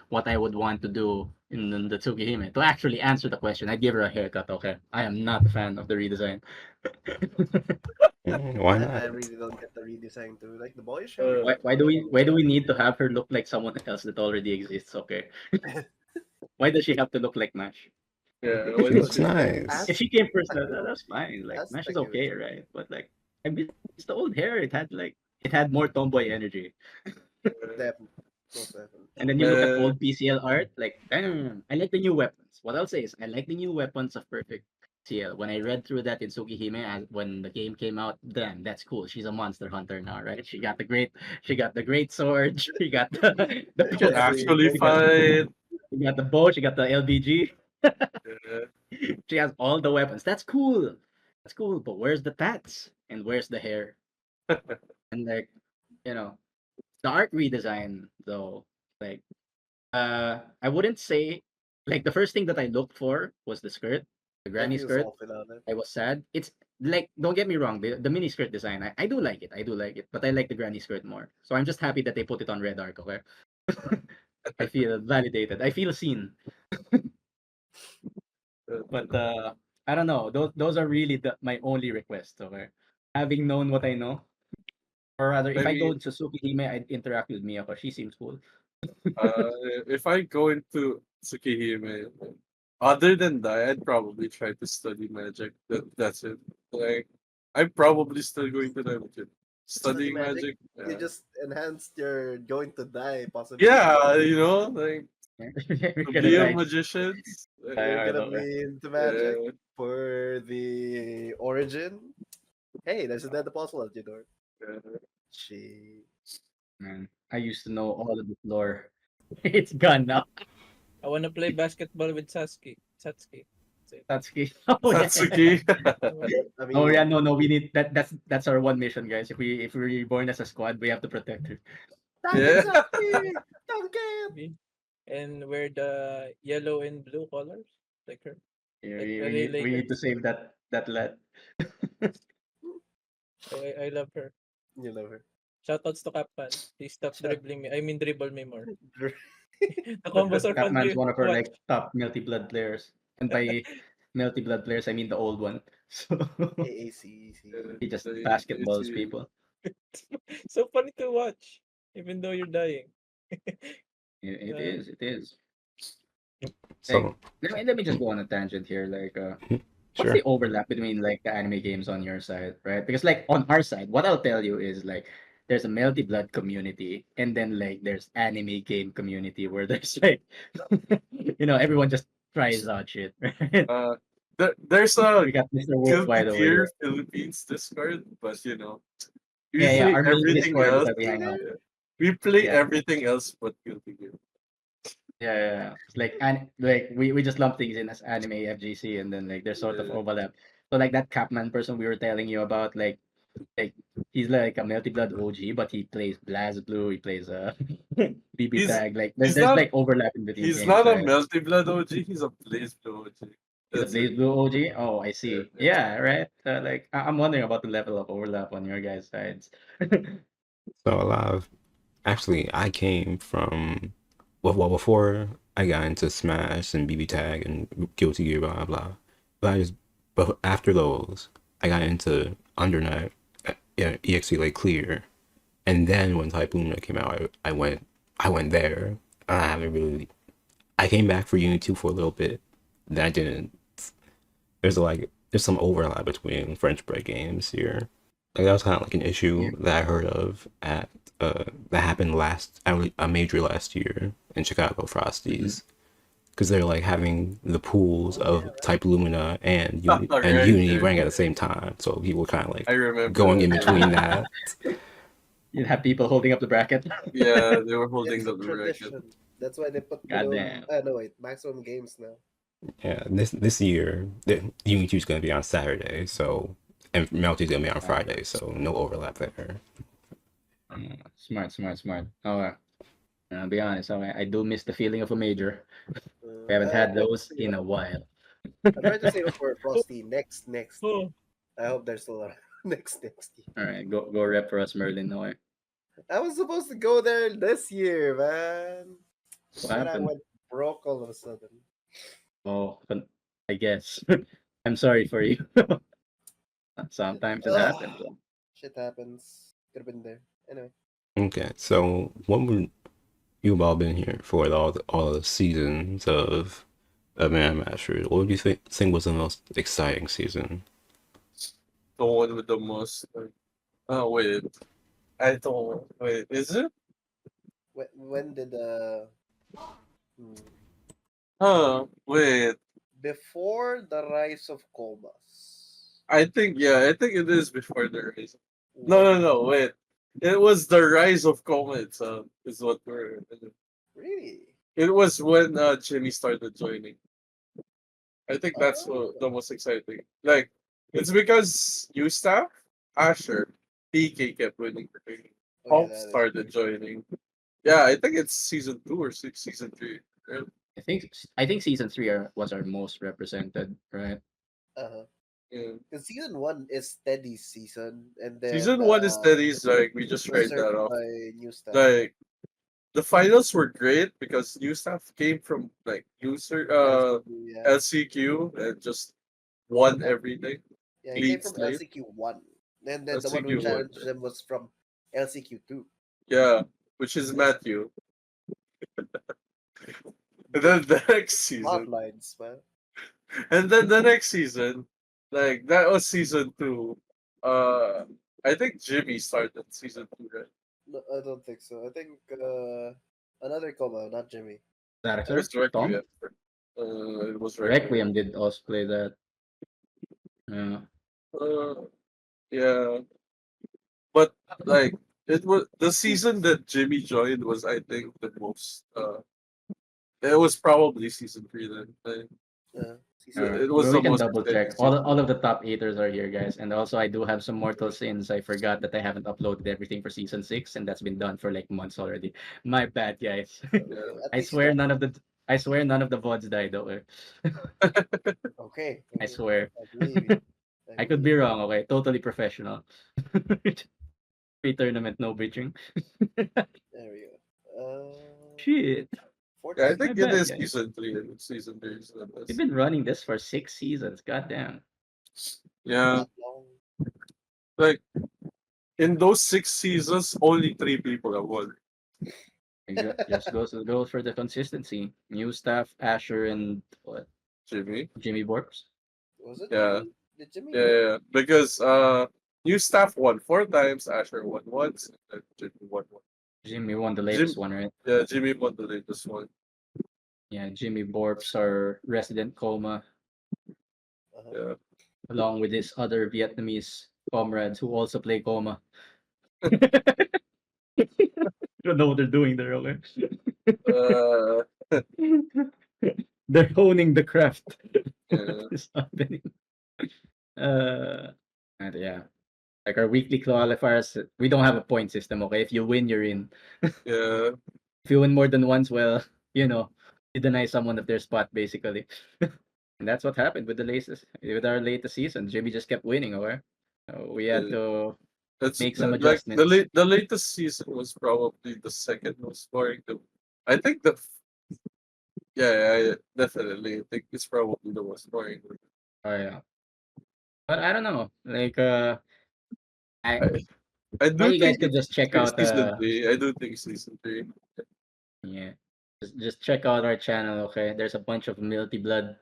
what I would want to do in the Tsukihime, to actually answer the question, I'd give her a haircut, okay? I am not a fan of the redesign. Why I not? really don't get the redesign too. Like the boyish hair. Uh, Why do we need to have her look like someone else that already exists, okay? Why does she have to look like Mash? yeah, She when looks she nice. If she came first, that's fine. Like That's Mash is okay, speculative. right? But like I miss the old hair. It had more tomboy energy. Definitely. Most definitely. And then you look at uh, old PCL art, like I like the new weapons. What I'll say is I like the new weapons of Perfect CL. When I read through that in Tsukihime when the game came out, damn, that's cool. She's a monster hunter now, right? She got the great sword, she got the she can Most actually she got definitely. fight. she got the bow, she got the LBG. Yeah. She has all the weapons. That's cool. That's cool. But where's the tats? And where's the hair? And like, you know, the art redesign though, like I wouldn't say like the first thing that I looked for was the skirt, the That granny feels skirt. awful on it. I was sad. It's like don't get me wrong, the mini skirt design, I do like it. I do like it, but I like the granny skirt more. So I'm just happy that they put it on Red Arc, okay? I feel validated. I feel seen. But I don't know. Those are really my only requests, okay? Having known what I know, or rather, I if I go mean, to Tsukihime, I'd interact with Miyako. She seems cool. if I go into Tsukihime, other than that, I'd probably try to study magic. That's it. Like, I'm probably still going to the gym. Study Studying magic. magic. You just enhanced your going to die possibility. Yeah, like We're to gonna be a die. magician. You're Alright, gonna okay. be into magic Uh, for the origin. Hey, there's a dead apostle at your door. uh, She. Man, I used to know all of this lore. It's gone now. I wanna play basketball with Satsuki. That's it. Satsuki. Oh yeah. Satsuki. I Oh yeah, mean, no, we need that's our one mission, guys. If we're reborn as a squad, we have to protect her. Target Yeah. Sasuke! Target! Me. And wear the yellow and blue colors like her. Yeah, Like we LA need we need to Lakers. save that lad. I love her. You love her. Shoutouts to Capman. Please stop Shut. dribbling me. I mean dribble me more. The combos are fun Capman's to one of our watch. like top multi blood players. And by multi blood players I mean the old one. So AAC. he just They basketballs see people. So funny to watch, even though you're dying. It Uh, is, it is. Like So, let me just go on a tangent here. Like what's sure. the overlap between like the anime games on your side, right? Because like on our side, what I'll tell you is like there's a multi blood community, and then like there's anime game community where there's like everyone just tries out shit, right? uh there's a We got Mr. Guilty Worldwide over Gear here. Philippines Discord, but we Yeah, play our main everything Discord is else. where we hang out. We play Yeah, everything else but Guilty Gear. yeah. It's like and like we just lump things in as anime FGC, and then like there's sort of Yeah. overlap. So like that Capman person we were telling you about, like he's like a multi blood OG, but he plays Blaz Blue, he plays BB He's Tag. Like he's there's not like overlap in between he's games, not a right? Melty Blood OG, he's a Blaze Blue OG. He's a That's it. Blaze Blue OG. Oh, I Yeah, see. yeah. Yeah, right. Like I'm wondering about the level of overlap on your guys' sides. So, a lot of actually, I came from well, before I got into Smash and BB Tag and Guilty Gear, blah blah. But after those, I got into Undernight, yeah, EXE like Clear, and then when Type Luna came out, I went there. I haven't really. I came back for Unity 2 for a little bit. Then I didn't. There's some overlap between French break games here. Like that was kind of like an Yeah. issue that I heard of at that happened at a major last year in Chicago Mhm. Frosties because they're like having the pools Oh, yeah, of right. Type Lumina and Right, Unity yeah. running at the same time, so people were kind of I like remember going that. in between that. You have people holding up the bracket. Yeah, they were It's holding a up the bracket. tradition. That's why they put minimum. Goddamn. No, wait, maximum games now. Yeah, this year the Unity 2 is going to be on Saturday, so and Melty's going to be on Uh, Friday, so no overlap there. Smart, smart, smart. Oh, I'll be honest. I do miss the feeling of a major. We haven't I'm had trying to those save in up. a while. I'm trying to save up for Frosty next year. oh, I hope there's still a next year. All right, go rep for us, Merlin. No way. I was supposed to go there this year, man. What Then I happened? went broke all of a sudden. Oh, I guess. I'm sorry for you. Sometimes it Ugh, happens. shit happens. Could have been there. Anyway, Okay, so what would you've all been here for all the seasons of Man Masters? What would you think was the most exciting season? The one with the most. Oh wait, I don't. Wait, is it? when did hmm, Wait. before the rise of comas? I think it is before the rise. No, When no, no. Wait, it was the rise of comets. Is what we're. really? It was when Jimmy started joining. I think that's the Oh, most exciting. Like, it's because new staff, Asher, PK kept winning the thing. oh yeah, Hulk that is started true. joining. Yeah, I think it's season 2 or season 3. Right? I think season three was our most represented, right? Uh-huh. Yeah. Because season one is steady season, and then Season 1 is steady, is like, we just write usurped that off. by new stuff. Like, the finals were great because new stuff came from like user LCQ, yeah. LCQ and just won everything. Yeah, it came Clean from slate. LCQ one, and then the one who LCQ won. challenged them was from LCQ two. Yeah, which is Matthew. And Big then the next season, hotlines, man. and then the next season, like that was season 2. Uh, I think Jimmy started season 2, right? No, I don't think so. I think another comma, not Jimmy. It was Director Tom Requiem. It was Requiem. Requiem did also play that. Yeah. Uh, yeah, but like it was the season that Jimmy joined was, I think, the most. It was probably season 3 then. Season It three. was We the can most double exciting check. All season. of the top eighters are here, guys. And also, I do have some mortal sins. I forgot that I haven't uploaded everything for season six, and that's been done for like months already. My bad, guys. Yeah. At I least swear that. none of the I swear none of the VODs died. Okay, Okay, I okay. swear. I believe you. I I could be believe you. wrong. Okay, totally professional. Pre-tournament, no bitching. There we go. Shit, Fourth Yeah, I my think season. it bad, is guys. season 3. And season 3 is the We've best. been running this for 6 seasons. Goddamn. Yeah, That long. like in those 6 seasons, only 3 people have won. Just goes for the consistency. New staff, Asher, and what? Jimmy. Jimmy Borps. Was it Yeah, Jimmy? Did Jimmy yeah, win? yeah. Because new staff won 4 times, Asher won once, and then Jimmy won one. Jimmy won the latest Jim, one, right? yeah, Jimmy won the latest one. Yeah, Jimmy Borps, our resident coma, Uh-huh. Yeah. along with his other Vietnamese comrades who also play coma. Don't know what they're doing there, okay? Uh, They're honing the craft. yeah, What is happening? And yeah, like our weekly qualifiers, we don't have a point system. Okay, if you win, you're in. yeah. If you win more than once, well, you know, you deny someone of their spot basically. And that's what happened with our latest season. Jimmy just kept winning. Okay, we had Uh, to That's make some like adjustments. the latest season was probably the second most boring. I think yeah, definitely. I think it's probably the most boring. Oh yeah, but I don't know. Like, I I I well, do you guys think could just check it's out season 3. I do think season 3. yeah, just check out our channel. Okay, there's a bunch of Milty Blood.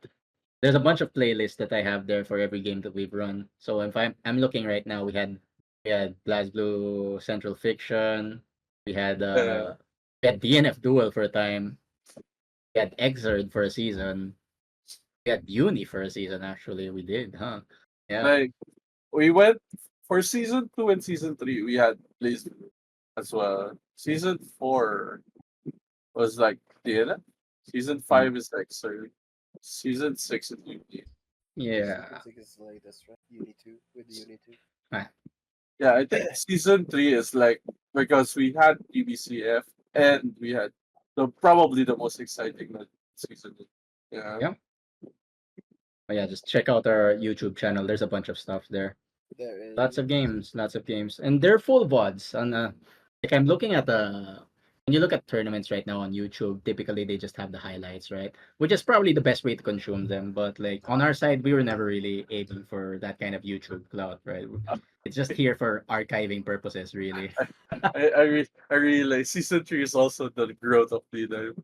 There's a bunch of playlists that I have there for every game that we've run. So if I'm looking right now, we had BlazBlue Central Fiction, we had Yeah, uh we had DNF Duel for a time, we had Exerd for a season, we had Uni for a season actually. We did, huh? Yeah. like we went for season 2 and season 3. We had Blaze as well. Season 4 was like theater. Season Mm. 5 is like Surly. Season 6 is Uni. Season Yeah. 6 is the latest, right? Uni 2 with the Uni 2. Ah, Yeah, I think season 3 is like because we had BBCF and we had probably the most exciting season. Yeah, yeah. But yeah, just check out our YouTube channel. There's a bunch of stuff there. There is. Lots of games, and they're full VODs. On like I'm looking at the when you look at tournaments right now on YouTube, typically they just have the highlights, right? Which is probably the best way to consume them. But like on our side, we were never really able for that kind of YouTube clout, right? It's just here for archiving purposes, really. I really like season 3 is also the growth of the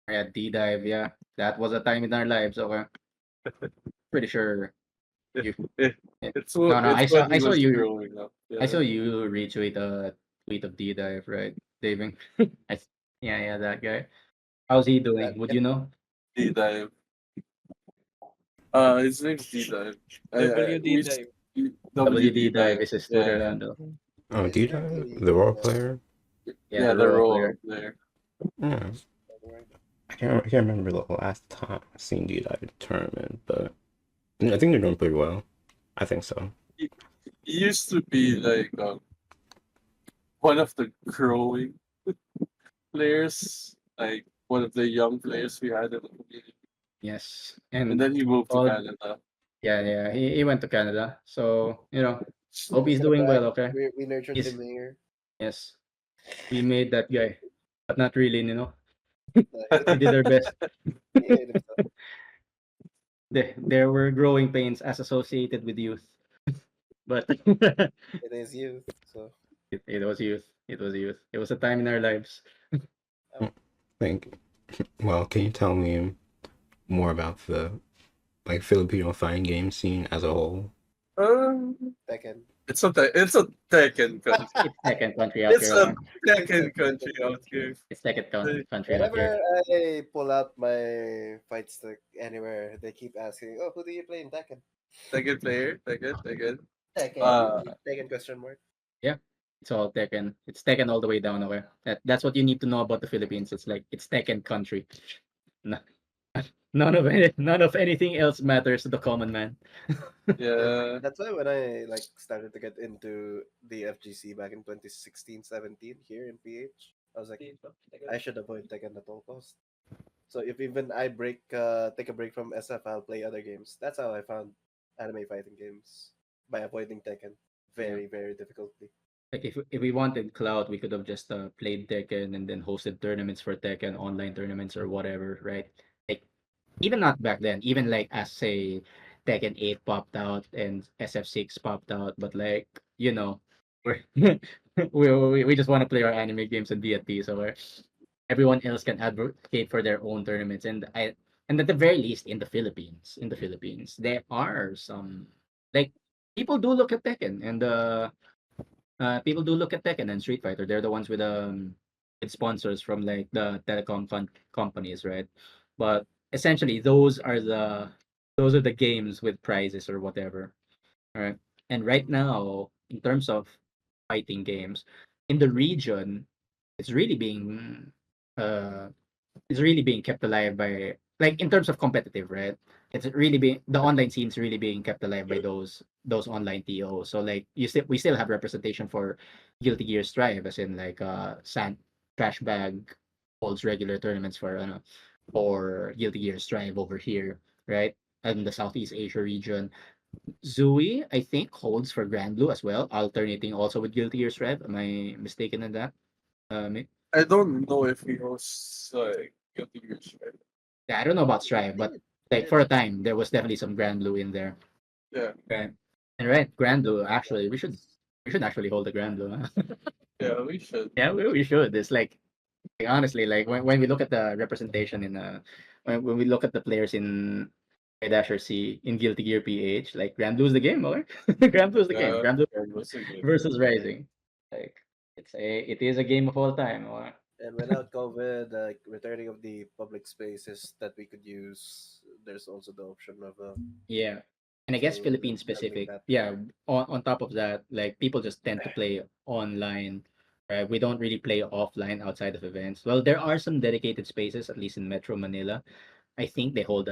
Yeah, D dive, yeah, that was a time in our lives. Okay, pretty sure it, you. it, eh, it's No, no, it's when I he saw was you. growing up. I Yeah, saw you retweet a tweet of D dive, right, Daving? Yeah, yeah, that guy. How's he That doing? Would you know? D dive. His name's D dive. WD We dive. WD WD dive dive. is his Twitter Yeah, handle. Oh, is Dita, really the role player. Yeah, yeah, the the role role player. there. Yeah. I can't remember the last time I seen D-Dive tournament, but I think they're doing pretty well. I think so. He used to be like one of the growing players, like one of the young players we had in the community. Yes, And and then he moved to all Canada. yeah, he went to Canada, so hope He's he's gonna doing brag. well. Okay, We nurtured he's him here. yes, we made that guy, but not really. He We did our best. made himself. There were growing pains as associated with youth, but It is youth. So it was youth. It was youth. It was a time in our lives. um, Think, well, can you tell me more about the like Filipino fighting game scene as a whole? Um, Tekken. it's a Tekken country. It's second country out It's here. a Okay? Tekken Tekken country country. out here. It's second The country out Whenever here. I pull out my fight stick anywhere, they keep asking, "Oh, who do you play in Tekken?" Tekken player, Tekken. Tekken. Uh, Tekken question mark. Yeah, it's all Tekken. It's Tekken all the way down. Okay, that's what you need to know about the Philippines. It's like it's Tekken country. No- none of anything else matters to the common man. Yeah, yeah. that's why when I like started to get into the FGC back in 2016, 17 here in PH, I was like, I should avoid Tekken at all costs. So if even I take a break from SF, I'll play other games. That's how I found anime fighting games by avoiding Tekken. Yeah. Very, very difficultly. Like if we wanted clout, we could have just played Tekken and then hosted tournaments for Tekken, online tournaments or whatever, right? Like even not back then, even like as say Tekken 8 popped out and SF6 popped out, but like we're we just want to play our anime games and be at peace, so everyone else can advocate for their own tournaments, and at the very least in the Philippines, there are some like people do look at Tekken and people do look at Tekken and Street Fighter. They're the ones with sponsors from like the companies, right? But essentially, those are the games with prizes or whatever, all right? And right now, in terms of fighting games in the region, it's really being uh is really being kept alive by like in terms of competitive, right? It's really being the online scene's really being kept alive by those online TOs. So like we still have representation for Guilty Gear Strive, as in like Sand Trash Bag holds regular tournaments for Guilty Gear Strive over here, right? And the Southeast Asia region. Zui, I think, holds for Grand Blue as well, alternating also with Guilty Gear Strive. Am I mistaken in that? I don't know if he was Guilty Gear Strive. Yeah, I don't know about He Strive, but did. He like did. for a time there was definitely some Grand Blue in there. Yeah, Right. And right, Grand Blue actually we should actually hold the Grand Blue. Huh? yeah, we should. Yeah, we should. It's like honestly, like when we look at the representation in when we look at the players in Dash or C in Guilty Gear PH, like Grand Blue's the game, okay? Grand Blue's the game. Yeah, Grand Blue that was a good. versus Rising. Like it is a game of all time. Okay? And without COVID, like returning of the public spaces that we could use, there's also the option of Yeah. And I guess so Philippine handling specific. that. Yeah. On top of that, like people just tend to play online. Right? We don't really play offline outside of events. Well, there are some dedicated spaces, at least in Metro Manila. I think they hold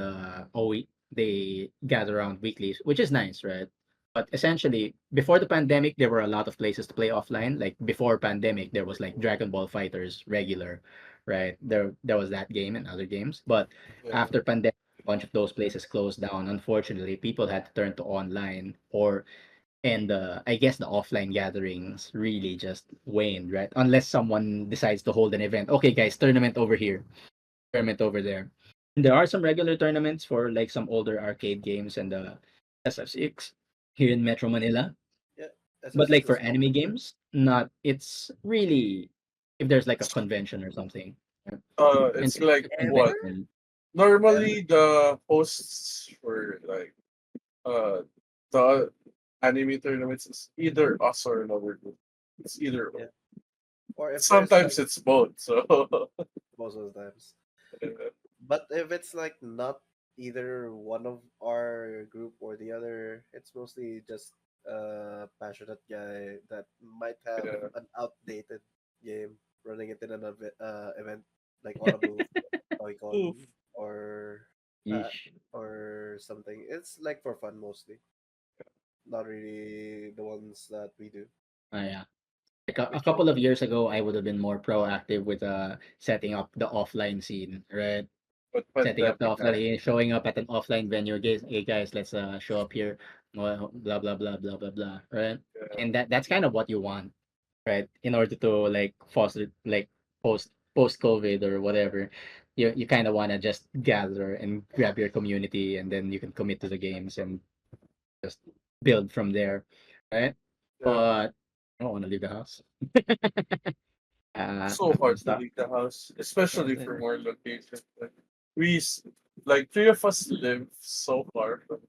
they gather around weekly, which is nice, right? But essentially, before the pandemic, there were a lot of places to play offline. Like before pandemic, there was like Dragon Ball Fighters regular, right? There was that game and other games. But Yeah. after pandemic, a bunch of those places closed down. Unfortunately, people had to turn to online and I guess the offline gatherings really just waned, right? Unless someone decides to hold an event. Okay, guys, tournament over here, tournament over there. There are some regular tournaments for like some older arcade games and SF6 here in Metro Manila. Yeah, But like SF6 for is anime popular. games, not. It's really if there's like a convention or something. Yeah. And It's like Ever? what? Normally the hosts for like uh the anime tournaments is either us or another group. It's either Yeah. or. Or if there's like Sometimes it's both. So most of the times. But if it's like not either one of our group or the other, it's mostly just a passionate guy that might have yeah. an outdated game running it in an event like on a booth. Toy-Con Oof. uh, Yeesh. or something. It's like for fun mostly, not really the ones that we do. Yeah. Like a Which couple of years ago, I would have been more proactive with setting up the offline scene, right? But Setting up the pandemic offline, happened. showing up at an offline venue. Guys, hey guys, let's show up here. Well, blah blah blah blah blah blah. Right? Yeah, And that's kind of what you want, right? In order to like foster like post COVID or whatever, you kind of want to just gather and grab your community, and then you can commit to the games and just build from there, right? yeah. But I don't want to leave the house. So And hard to stuff. leave the house, Yes, especially for more locations. Like we, like three of us live so far from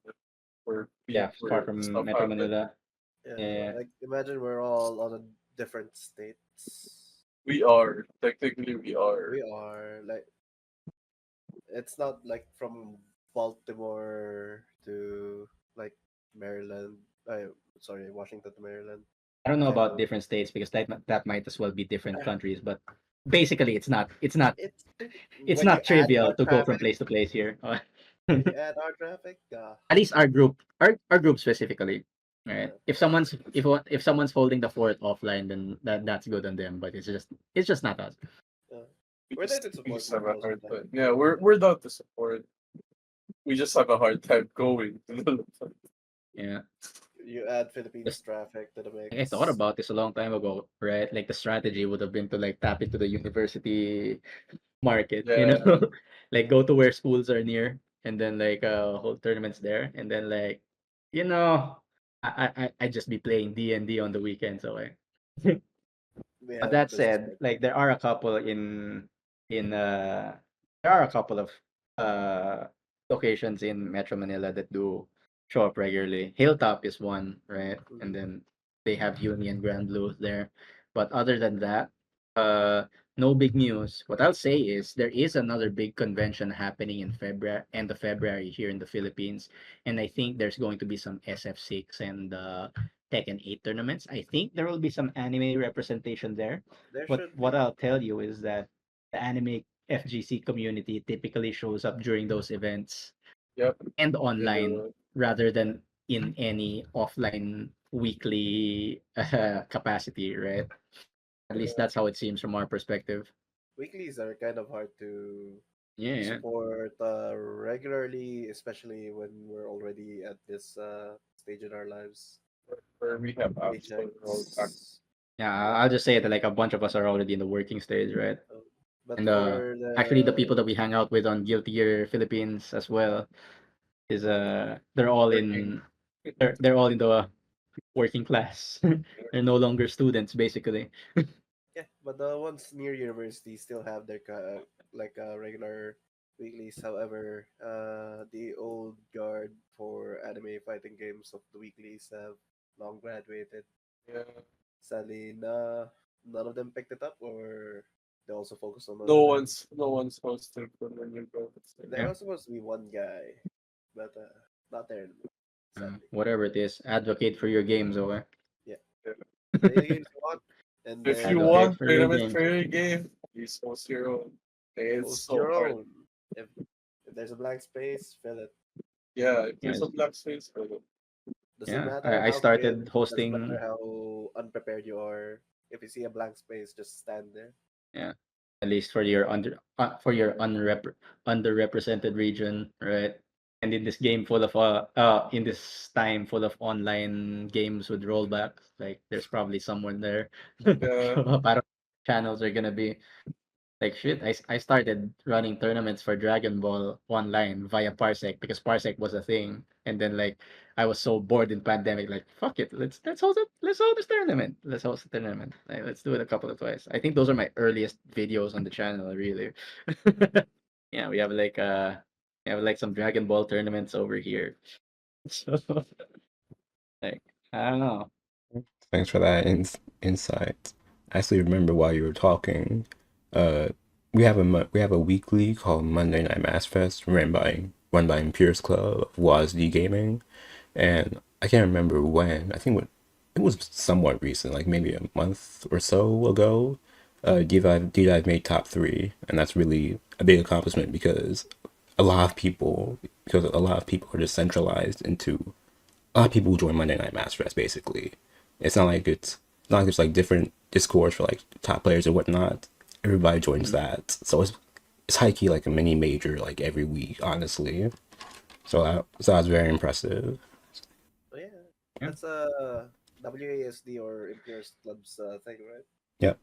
yeah, far where from stuff Metro happened. Manila. Yeah, Yeah, like imagine we're all on a different states. We are technically we are. We are like it's not like from Baltimore to like Maryland. Sorry, Washington to Maryland. I don't know Kind about of. different states because that might as well be different countries, but basically it's not It's it's when you not add trivial our to go from traffic. place to place here. When you add our traffic, At least our group specifically, right? uh, If someone's holding the fort offline, then that's good on them. But it's just not us. uh, we're there to We support just have a most of hard the time. time. Yeah, we're down to support. We just have a hard time going. Yeah. You add Philippines Just traffic to the I thought mix. about this a long time ago, right? Like the strategy would have been to like tap into the university market, Yeah, like go to where schools are near and then like hold tournaments there and then like you know I just be playing D&D on the weekends away. We But have that business said, partners. like in there are a couple of uh locations in Metro Manila that do show up regularly. Hilltop is one, right? And Mhm. then they have Union Grand Blue there. But other than that, uh no big news. What I'll say is there is another big convention happening in February, end of February here in the Philippines. And I think there's going to be some SF6 and Tekken 8 tournaments. I think there will be some anime representation there. There But should what be. I'll tell you is that the anime FGC community typically shows up during those events yep. and Yeah, online rather than in any offline weekly capacity, right? At least yeah. that's how it seems from our perspective. Weeklies are kind of hard to Yeah. support regularly, especially when we're already at this stage in our lives. Where we have absolute roll back. Paychecks. Yeah, Yeah. I'll just say that like a bunch of us are already in the working stage, right? uh, But And for actually the people the that we hang out with on Guilty Gear Philippines as well is they're all Working. in they're all in the working class. They're no longer students basically. yeah, but the ones near university still have their regular weeklies. However, the old guard for anime fighting games of the weeklies have long graduated. Yeah. Sadly, none of them picked it up, or they also focused on No other things. one's no one's hosting for when you go. There Yeah. was supposed to be one guy, but not there anymore. Sadly, Whatever it is, advocate for your games, okay? yeah. Yeah. Play the games you want, and If you then Advocate want for your tournament games. for your game, please host your own. It's host so your hard. own. If if there's a blank space, fill it. Yeah, if there's a Yes. black space for them. Doesn't Yeah. matter I how good. started Doesn't matter hosting. how unprepared you are. If you see a blank space, just stand there. Yeah. At least for your for your underrepresented region, right? And in this game full of in this time full of online games with rollbacks, like there's probably someone there. Yeah, Show up. I don't know what channels are gonna be. Like shit, I started running tournaments for Dragon Ball online via Parsec because Parsec was a thing. And then like I was so bored in pandemic, like fuck it, let's hold this tournament. Let's host a tournament. Like, let's do it a couple of twice. I think those are my earliest videos on the channel, really. Yeah, we have like some Dragon Ball tournaments over here. So like I don't know. Thanks for that insight. I actually remember while you were talking, uh, we have a weekly called Monday Night Mass Fest run by Pierce Club of WASD Gaming, and I can't remember when. I think it was somewhat recent, like maybe a month or so ago. D-Dive made top three, and that's really a big accomplishment because a lot of people are just centralized into a lot of people who join Monday Night Masterclass. Basically, it's not like there's like different discords for like top players and whatnot. Everybody joins that, so it's high key like a mini major like every week, honestly. So that's very impressive. Oh, yeah, Yeah. that's a WASD or Imperial Club's thing, right? Yep.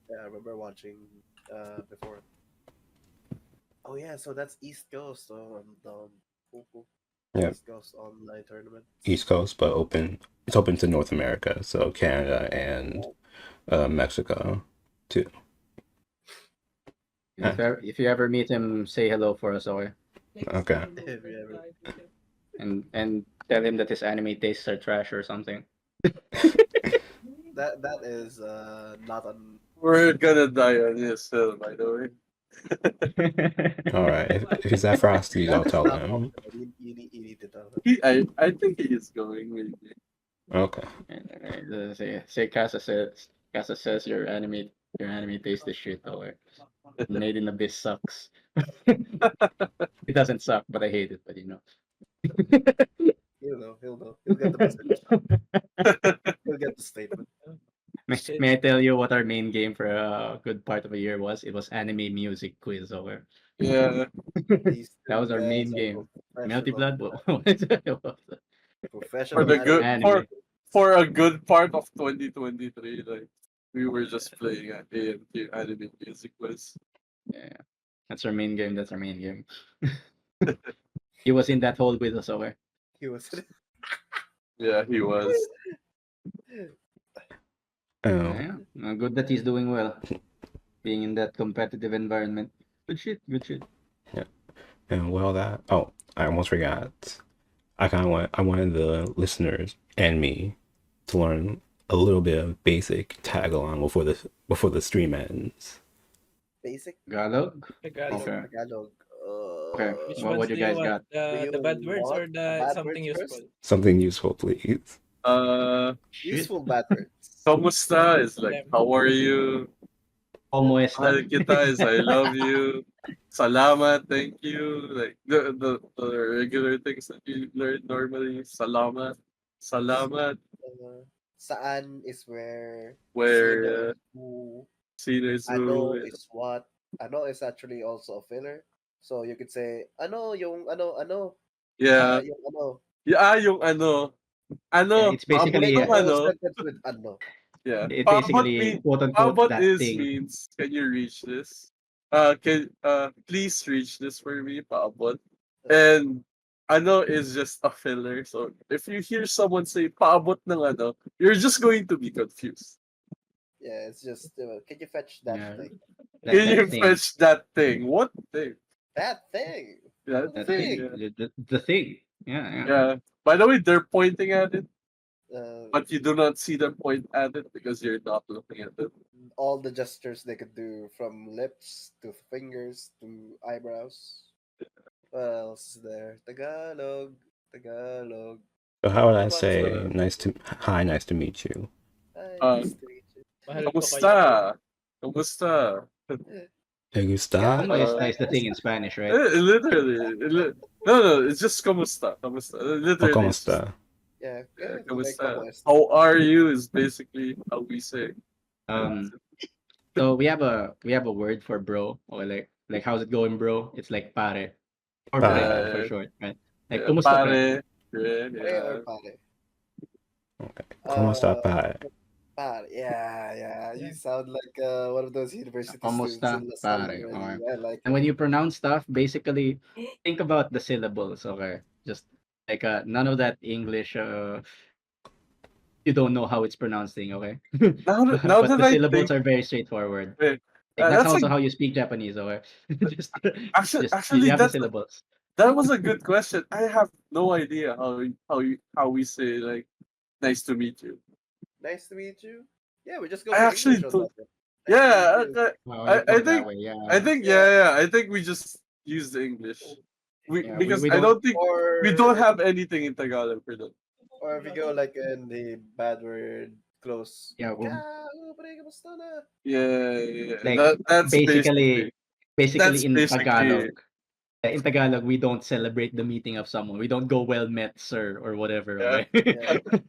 Yeah, I remember watching before. Oh yeah, so that's East Coast. Cool, cool. Yep. East Coast online tournaments. East Coast, but open. It's open to North America, so Canada and Mexico too. If if you ever meet him, say hello for us, okay? Okay. If you ever- And tell him that his anime tastes are trash or something. that is not on. We're gonna die on this hill, by the way. All right. If he's that frosty, That I'll is tell not him. optional. You need to tell him. I think he is going, maybe. Okay. Casa says your anime tastes the shit though. Made in Abyss sucks. It doesn't suck, but I hate it. But you know. He'll know. He'll know. He'll get the message. He'll get the statement. Shit. May I tell you what our main game for a good part of a year was? It was anime music quiz over. Yeah. These That two was our guys main are game. Melty professional. Blood? What was it? For Professional the good Anime. for a good part of 2023, like we were just playing at AMQ anime music quiz. Yeah, that's our main game. That's our main game. He was in that hole with us over. He was. Yeah, he was. Oh, Yeah, good that he's doing well. Being in that competitive environment. Good shit. Good shit. and well that. Oh, I almost forgot. I wanted the listeners and me to learn a little bit of basic tag along before the stream ends. Basic Galog. Tagalog. basic Okay. Tagalog. Okay. Which What ones you do you guys want? got? Do you The bad words want or the the bad something words useful? first? Something useful, please. Shit. Useful bad words. Kamusta is like, Damn. how are you? Como esta? Mahal kita is I love you. Salamat, thank you. Like the regular things that you learn normally. Salamat. Salamat. Saan is where. Sino Where is who. seniors Ano who is what. Ano is actually also a filler. So you could say, ano yung ano. yeah. Yung ano. Yeah, yung ano. Yeah, Ano, it's paabot basically Make the ng whole ano. sentence with ano. Yeah. it Paabot basically me. quote unquote Paabot that is thing. means, can you reach this? Can please reach this for me, paabot. And ano is just a filler. So if you hear someone say paabot ng ano, you're just going to be confused. Yeah, it's just, can you fetch that Yeah, thing? Can that you thing. fetch that thing? What thing? That thing. That That thing. thing. Yeah. The thing. Yeah, yeah. Yeah. By the way, they're pointing at it, Uh, but you do not see them point at it because you're not looking at it. all the gestures they could do, from lips to fingers to eyebrows. What else is there? Tagalog. Tagalog. So how would I What about say nice to meet you? Hi, Uh, nice to meet you. Mahal ko kayo. Kamusta? Kamusta? ¿Te gusta? Como esta Uh, is the thing in Spanish, right? literally. No, it's just kamusta. Kamusta. O Literally, cómo it's just está? Yeah, like kamusta. como esta. How are you is basically how we say. Um, so we have a word for bro, or like how's it going, bro? It's like pare or pre for Pare. short, right? Like Yeah, kumusta pre? pare. Yeah, Pre or yeah. pare? Okay. ¿Cómo está, Uh, pare? pare. Yeah. You sound like one of those university students Kumusta in LaSalle pare? already. Okay. I like And it. when you pronounce stuff, basically think about the syllables. Okay, just like none of that English. You don't know how it's pronounced thing. Okay, Now but that the I syllables think, are very straightforward. wait, Like that's that's also a how you speak Japanese. Okay, just just actually you have the syllables. that was a good question. I have no idea how we say like nice to meet you. Nice to meet you. Yeah, we just go I for actually English on do. that one. Nice to meet Yeah, you. Oh, you put I it that think way. Yeah, I think we just use the English. yeah. Because We I don't. don't think we Or don't if have anything in Tagalog for that. or if you go like in the bad word close. Yeah, Ikaw, pre, kamusta na? Yeah, yeah. like That's basically that's in basically Tagalog. In Tagalog, we don't celebrate the meeting of someone. We don't go well met, sir, or whatever. yeah. Okay, Yeah,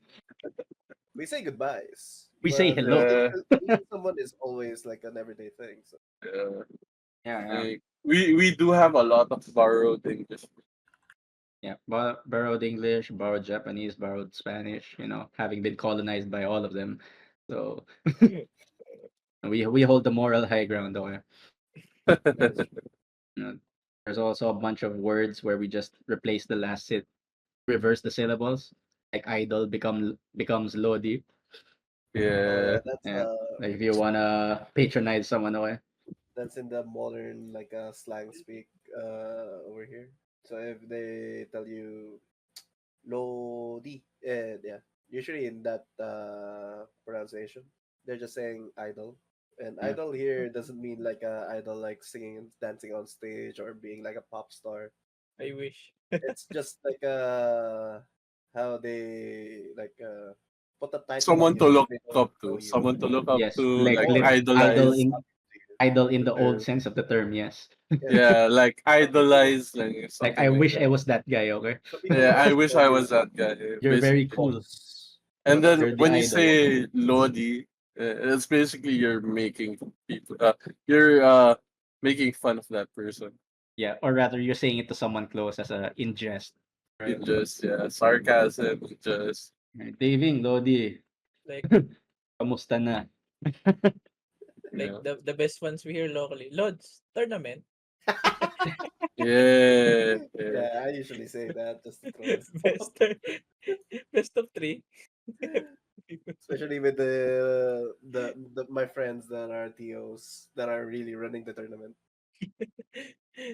we say goodbyes, we say but hello. Yeah, meeting someone is always like an everyday thing. So yeah. Yeah, yeah, Like we do have a lot of borrowed English. yeah. Borrowed English, borrowed Japanese, borrowed Spanish. Having been colonized by all of them, so we hold the moral high ground. Okay. that is true. You know, there's also a bunch of words where we just replace the last reverse the syllables. Like idol becomes Lodi. Oh Yeah, yeah, that's Yeah. Like if you wanna patronize someone, okay. in the modern like slang speak over here. So if they tell you Lodi, yeah, usually in that pronunciation, they're just saying idol. And Yeah. idol here doesn't mean like a idol like singing and dancing on stage or being like a pop star. I wish. It's just like how they like put a title on someone you to if look they don't up know to, you. someone to look up Yes. to, Like like Or idol idolize. someone in up to you. the old Yeah, sense of the term. Yes. Yeah. yeah, like idolize, like Like something I like wish that. I was that guy. Okay. So people Yeah, will I just wish call I you was that guy, You're very basically. cool. boss. And Boss. then You're the when you idol. say Lodi, it's basically you're making people, you're making fun of that person. Yeah. Or rather, you're saying it to someone close as a in jest. Right. In just, yeah, sarcasm, just Right. Daving, Lodi, Like kamusta na? yeah, the best ones we hear locally. Lods tournament. yeah, yeah. Yeah, I usually say that just to throw them off. best best of three. Especially with the my friends that are TOs that are really running the tournament.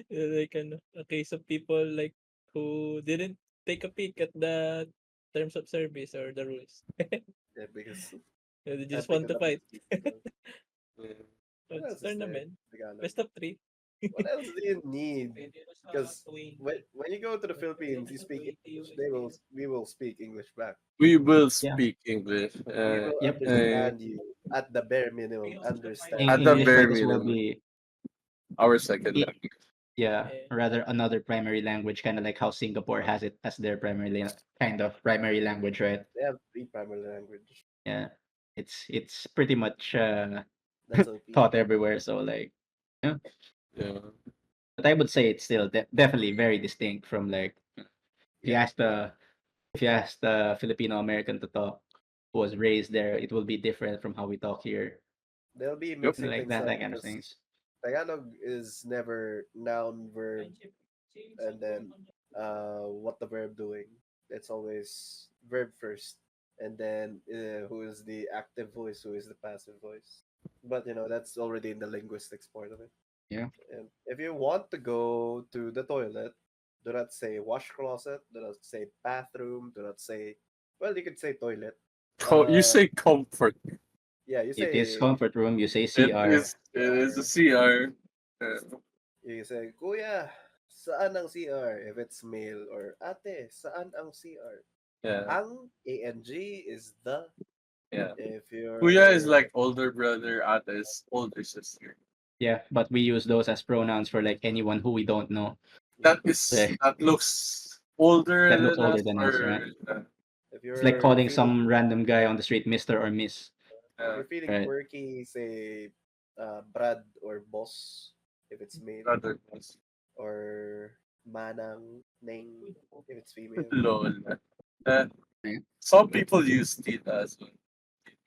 Like a case of people like who didn't take a peek at the terms of service or the rules. Yeah, because They I just pick want it to up fight. easily. So Yeah. what It's else is there? tournament. Tagalog. Best of three. What else do you need? Because when you go to the Philippines, you speak English. We will speak English back. We will Yeah. speak English. We will Yep. understand you at the bare minimum. At Understand the you. English very might as well minimum, be our second i- language. yeah, Eh, rather another primary language, kind of like how Singapore has it as their kind of primary language, right? They have three primary language. Yeah, it's pretty much That's OP. taught everywhere. So like, yeah. Yeah. But I would say it's still definitely very distinct from like if you Yeah, ask the if you ask the Filipino American to talk who was raised there, it will be different from how we talk here. they'll be Yep. mixing Like things that up kind of because things. Tagalog is never noun, verb, and then what the verb doing. It's always verb first, and then who is the active voice, who is the passive voice. But that's already in the linguistics part of it. Yeah. And if you want to go to the toilet, do not say wash closet, do not say bathroom, do not say, well, you could say toilet. You Uh, say comfort. yeah, you It is say comfort room. You say It CR. is it is a CR. You say, Kuya, saan ang CR? If it's male, or Ate, saan ang CR? Yeah, Ang, ANG, is the. yeah. If Kuya is you're. like older brother, Ate is older sister. Yeah, but we use those as pronouns for like anyone who we don't know. That Yeah. is Like, that looks older that looks than us, older than us, right? or If It's like you're calling feeling some random guy on the street Mister or Miss, if you're feeling right? quirky, say Brad or Boss if it's male, brother was or Manang, Neng if it's female. lol. Uh, Yeah. some people use tita as well.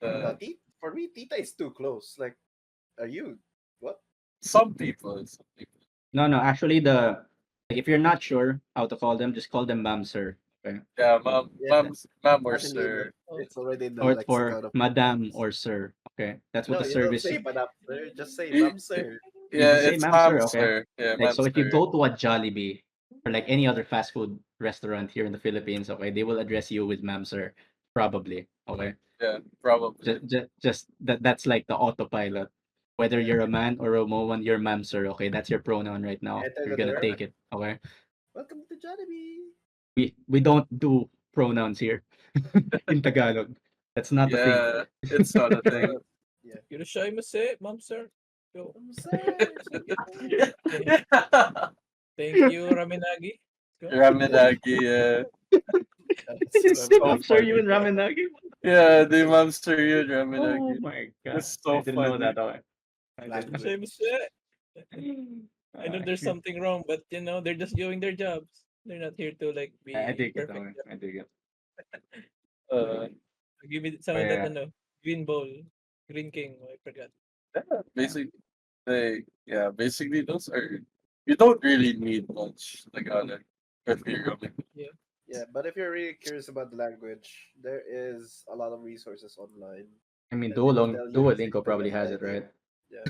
No, Tita. For me, Tita is too close. Like, are you what? Some people. No, no. Actually, the like if you're not sure how to call them, just call them ma'am, sir. Okay. Yeah, Yeah, mom or as in you sir. oh, it's already in the Or it's for lexicon of madam Philippines. or sir. Okay. That's what No, the you don't service. say madam sir. Just say ma'am sir. You Yeah, just say it's ma'am, mom sir. Okay. sir. Yeah, Like mom so, if you sir. go to a Jollibee or like any other fast food restaurant here in the Philippines, okay, they will address you with ma'am, sir. Probably. Okay. Yeah, probably. Just that's like the autopilot. Whether Yeah. you're a man or a woman, you're ma'am, sir. Okay, that's your pronoun right You now. enter You're the gonna door. take it. Okay, Welcome to Jollibee. we don't do pronouns here in Tagalog. That's not the thing. Yeah, it's not a thing. Irashaimase, ma'am, sir. Yo. I'm sorry. Th- Thank you, Raminagi. Let's go. Raminagi, yeah. It's so I'm sure funny. you and Raminagi. Yeah, the monster you, Oh Raminagi. my god. It's I so didn't know funny. that. Okay. I didn't know. Irashaimase. I know there's Okay. something wrong, but they're just doing their jobs. They're not here to like I be dig it. perfect. Okay. I dig it. Uh, Give me Oh, some of that yeah. green bowl, green king. Oh, I forgot. yeah, basically those are you don't really need much like on it if you're going. Yeah. Yeah, but if you're really curious about the language, there is a lot of resources online, I mean, and they will tell you Duolingo exactly probably what has the it, right? yeah.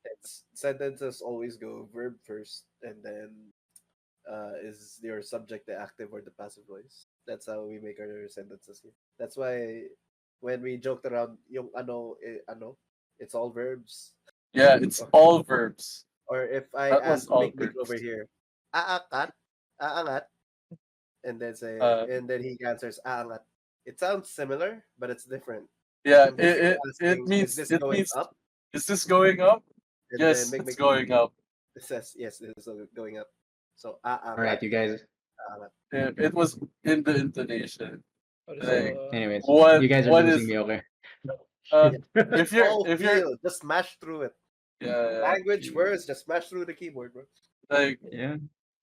It's sentences always go verb first, and then is your subject the active or the passive voice. That's how we make our sentences here. That's why when we joked around, yung ano, it's all verbs. Yeah, it's Or, all verbs. or if I That one's ask all Mick Mick over verbs. here, aakat, aangat, Uh, and then he answers aangat. It sounds similar, but it's different. yeah, I'm basically it asking, is means this it going means up? is this going up? And then Yes, Mick it's Mick going up. says, yes, it is going up. So All right, aangat, you guys. aangat. It was in the intonation. Also, Like Anyways, what you guys are what losing is me. Okay. uh It's all if you're feel. Just smash through it. yeah, Language words, just smash through the keyboard, bro. like Yeah.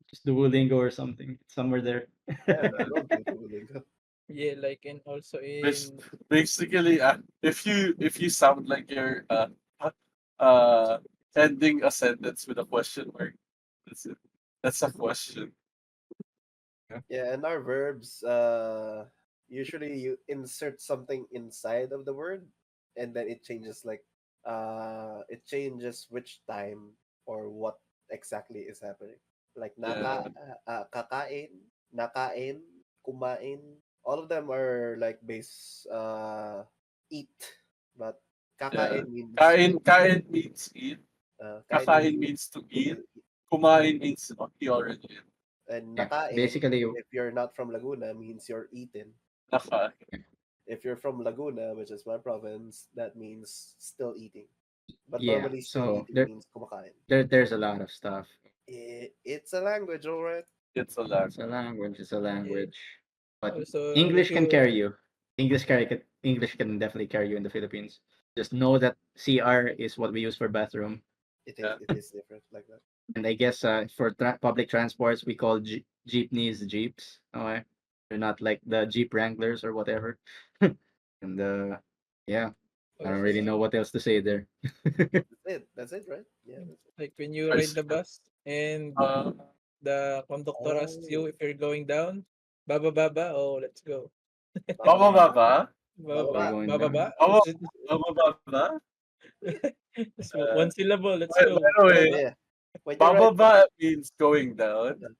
Just Duolingo or something. It's somewhere there. Yeah, don't do Duolingo. yeah, like and also bas- in basically if you sound like you're uh ending a sentence with a question mark, that's it. That's a question. Yeah, and our verbs, usually you insert something inside of the word, and then it changes it changes which time or what exactly is happening. Like Yeah, kakain, nakain, kumain. All of them are like base eat, but yeah. kakain means Kain means eat. kain Kakain means means to eat. to eat. Kumain means he already ate. And Yeah. nakain, Basically, if you're not from Laguna, means you're eating. Naka. If you're from Laguna, which is my province, that means still eating. But yeah. normally, still So eating means kumakain. there's a lot of stuff. It's a language, all right. It's a lag. It's a language. It's a yeah. language. But Also if English can you carry you. English can definitely carry you in the Philippines. Just know that CR is what we use for bathroom. Yeah. It is different like that. And I guess for public transports, we call jeepneys jeeps. Okay, they're not like the Jeep Wranglers or whatever. And yeah, I don't really also know what else to say there. That's it. That's it, right? Yeah, that's it. like when you I ride s- the bus and Uh, the conductor asks you Oh, if you're going down, baba baba, oh let's go. baba Baba baba, Baba. baba We're ba. Baba going baba down. ba? Baba It's Baba Baba. one syllable, let's By go. the Oh way, yeah. When you Baba ride bus, Ba means going down. uh,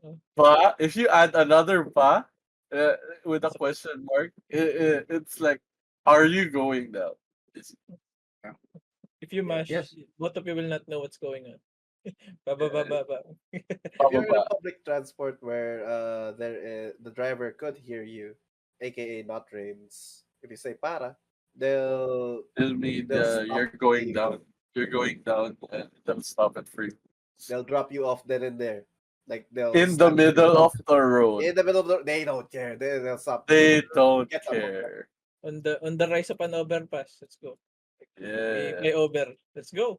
Uh, Ba, if you add another ba uh, with a so question mark, it's like, are you going down? It's Yeah. if you yeah. mash, Yes. both of you will not know what's going on. Baba uh, baba ba. If Baba you're in Ba. a public transport where the driver could hear you, aka not trains, if you say para, they'll It'll mean they'll you're stop going the down. You're going down and they'll stop it for you. they'll drop you off then and there. Like they'll In the stand in your middle of the road. in the middle of they don't care. They'll stop. They don't Get some. care. On the rise of an overpass, let's go. We Yeah. play over. Let's go.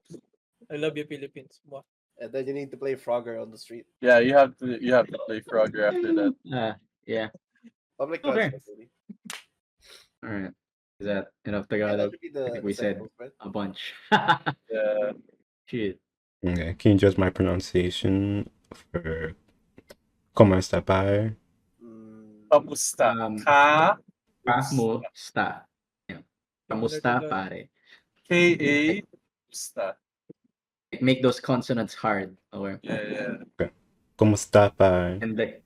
I love you, Philippines. Mwah. And then you need to play Frogger on the street. Yeah, you have to play Frogger after that. Uh, yeah. Public Okay. transport, really. All right. Is that enough Yeah, that Tagalog? should be I think the we said samples, right? a bunch. Yeah. Shit. Okay, can you judge my pronunciation for ¿Cómo está, pai? Mm, Kamusta? Um, Ka Kamusta. Yeah. Similar Kamusta, to pare. Ka Like, Musta. make those consonants hard. Okay. Yeah. ¿Cómo está, pai? And like,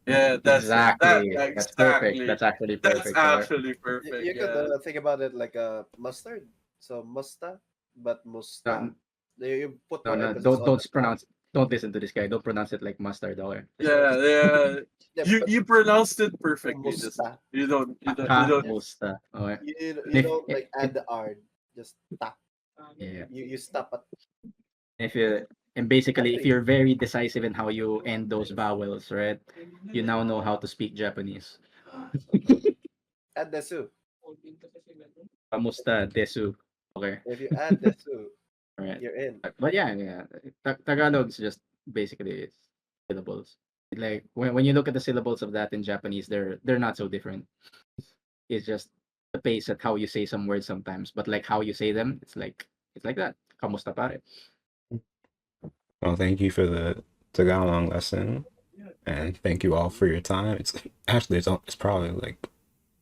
Yeah, that's it. exactly. That's perfect. Exactly. That's actually That's perfect. Okay. actually you perfect. could Yeah. think about it like a mustard. So musta, but musta. No, You put no, more no. emphasis on Don't the ta. pronounce. don't listen to this guy. Don't pronounce it like mustard. Okay. Yeah, yeah. Yeah, but You pronounced it perfectly. Just musta. you Ha don't. musta. Okay. You If don't like add the R. Just tap. yeah, You stop at if you and basically if you're very decisive in how you end those vowels, right? You now know how to speak Japanese. add the su. Kamusta, desu. Okay. If you add the su, All right. you're in. But yeah, yeah. Tagalog's just basically syllables. Like when you look at the syllables of that in Japanese, they're not so different. It's just the pace at how you say some words sometimes, but like how you say them, it's like that. Kamusta pare. Well, thank you for the Tagalog lesson, and thank you all for your time. It's actually it's probably like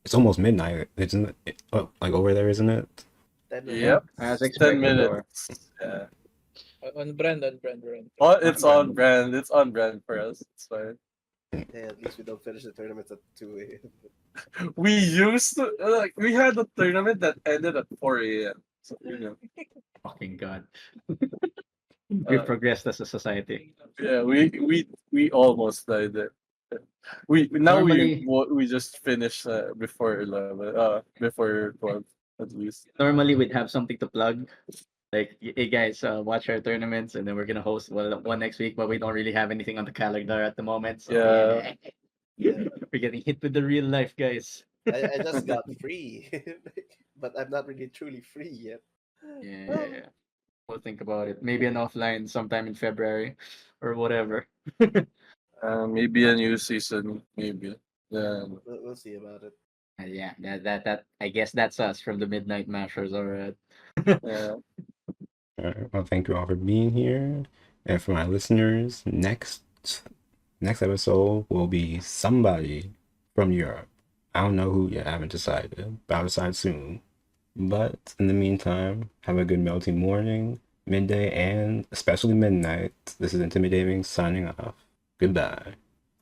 it's almost midnight, isn't it? Oh, like over there, isn't it? 10 minutes. Yeah, Yep. as 10 expected. Or minutes. Yeah. On brand, on brand, brand. Oh, it's brand. on brand. It's on brand for us. It's fine. Hey, at least we don't finish the tournaments at 2 a.m. We used to like we had a tournament that ended at 4 a.m. So you know. fucking god. We've Uh, progressed as a society. yeah, we almost died there. We now Normally we just finished before 11. Before 12 at least. normally we'd have something to plug. Like, hey guys, watch our tournaments, and then we're gonna host one next week, but we don't really have anything on the calendar at the moment. So Yeah. Yeah, we're getting hit with the real life, guys. I just got free, but I'm not really truly free yet. Yeah, we'll think about it. Maybe an offline sometime in February, or whatever. Maybe a new season. Maybe. Yeah. We'll see about it. Yeah, that I guess that's us from the Midnight Mashers. All right. Yeah. All right. Well, thank you all for being here, and for my listeners, next episode will be somebody from Europe. I don't know who yet. I haven't decided, but I'll decide soon. But in the meantime, have a good melting morning, midday, and especially midnight. This is Intimidating signing off. Goodbye.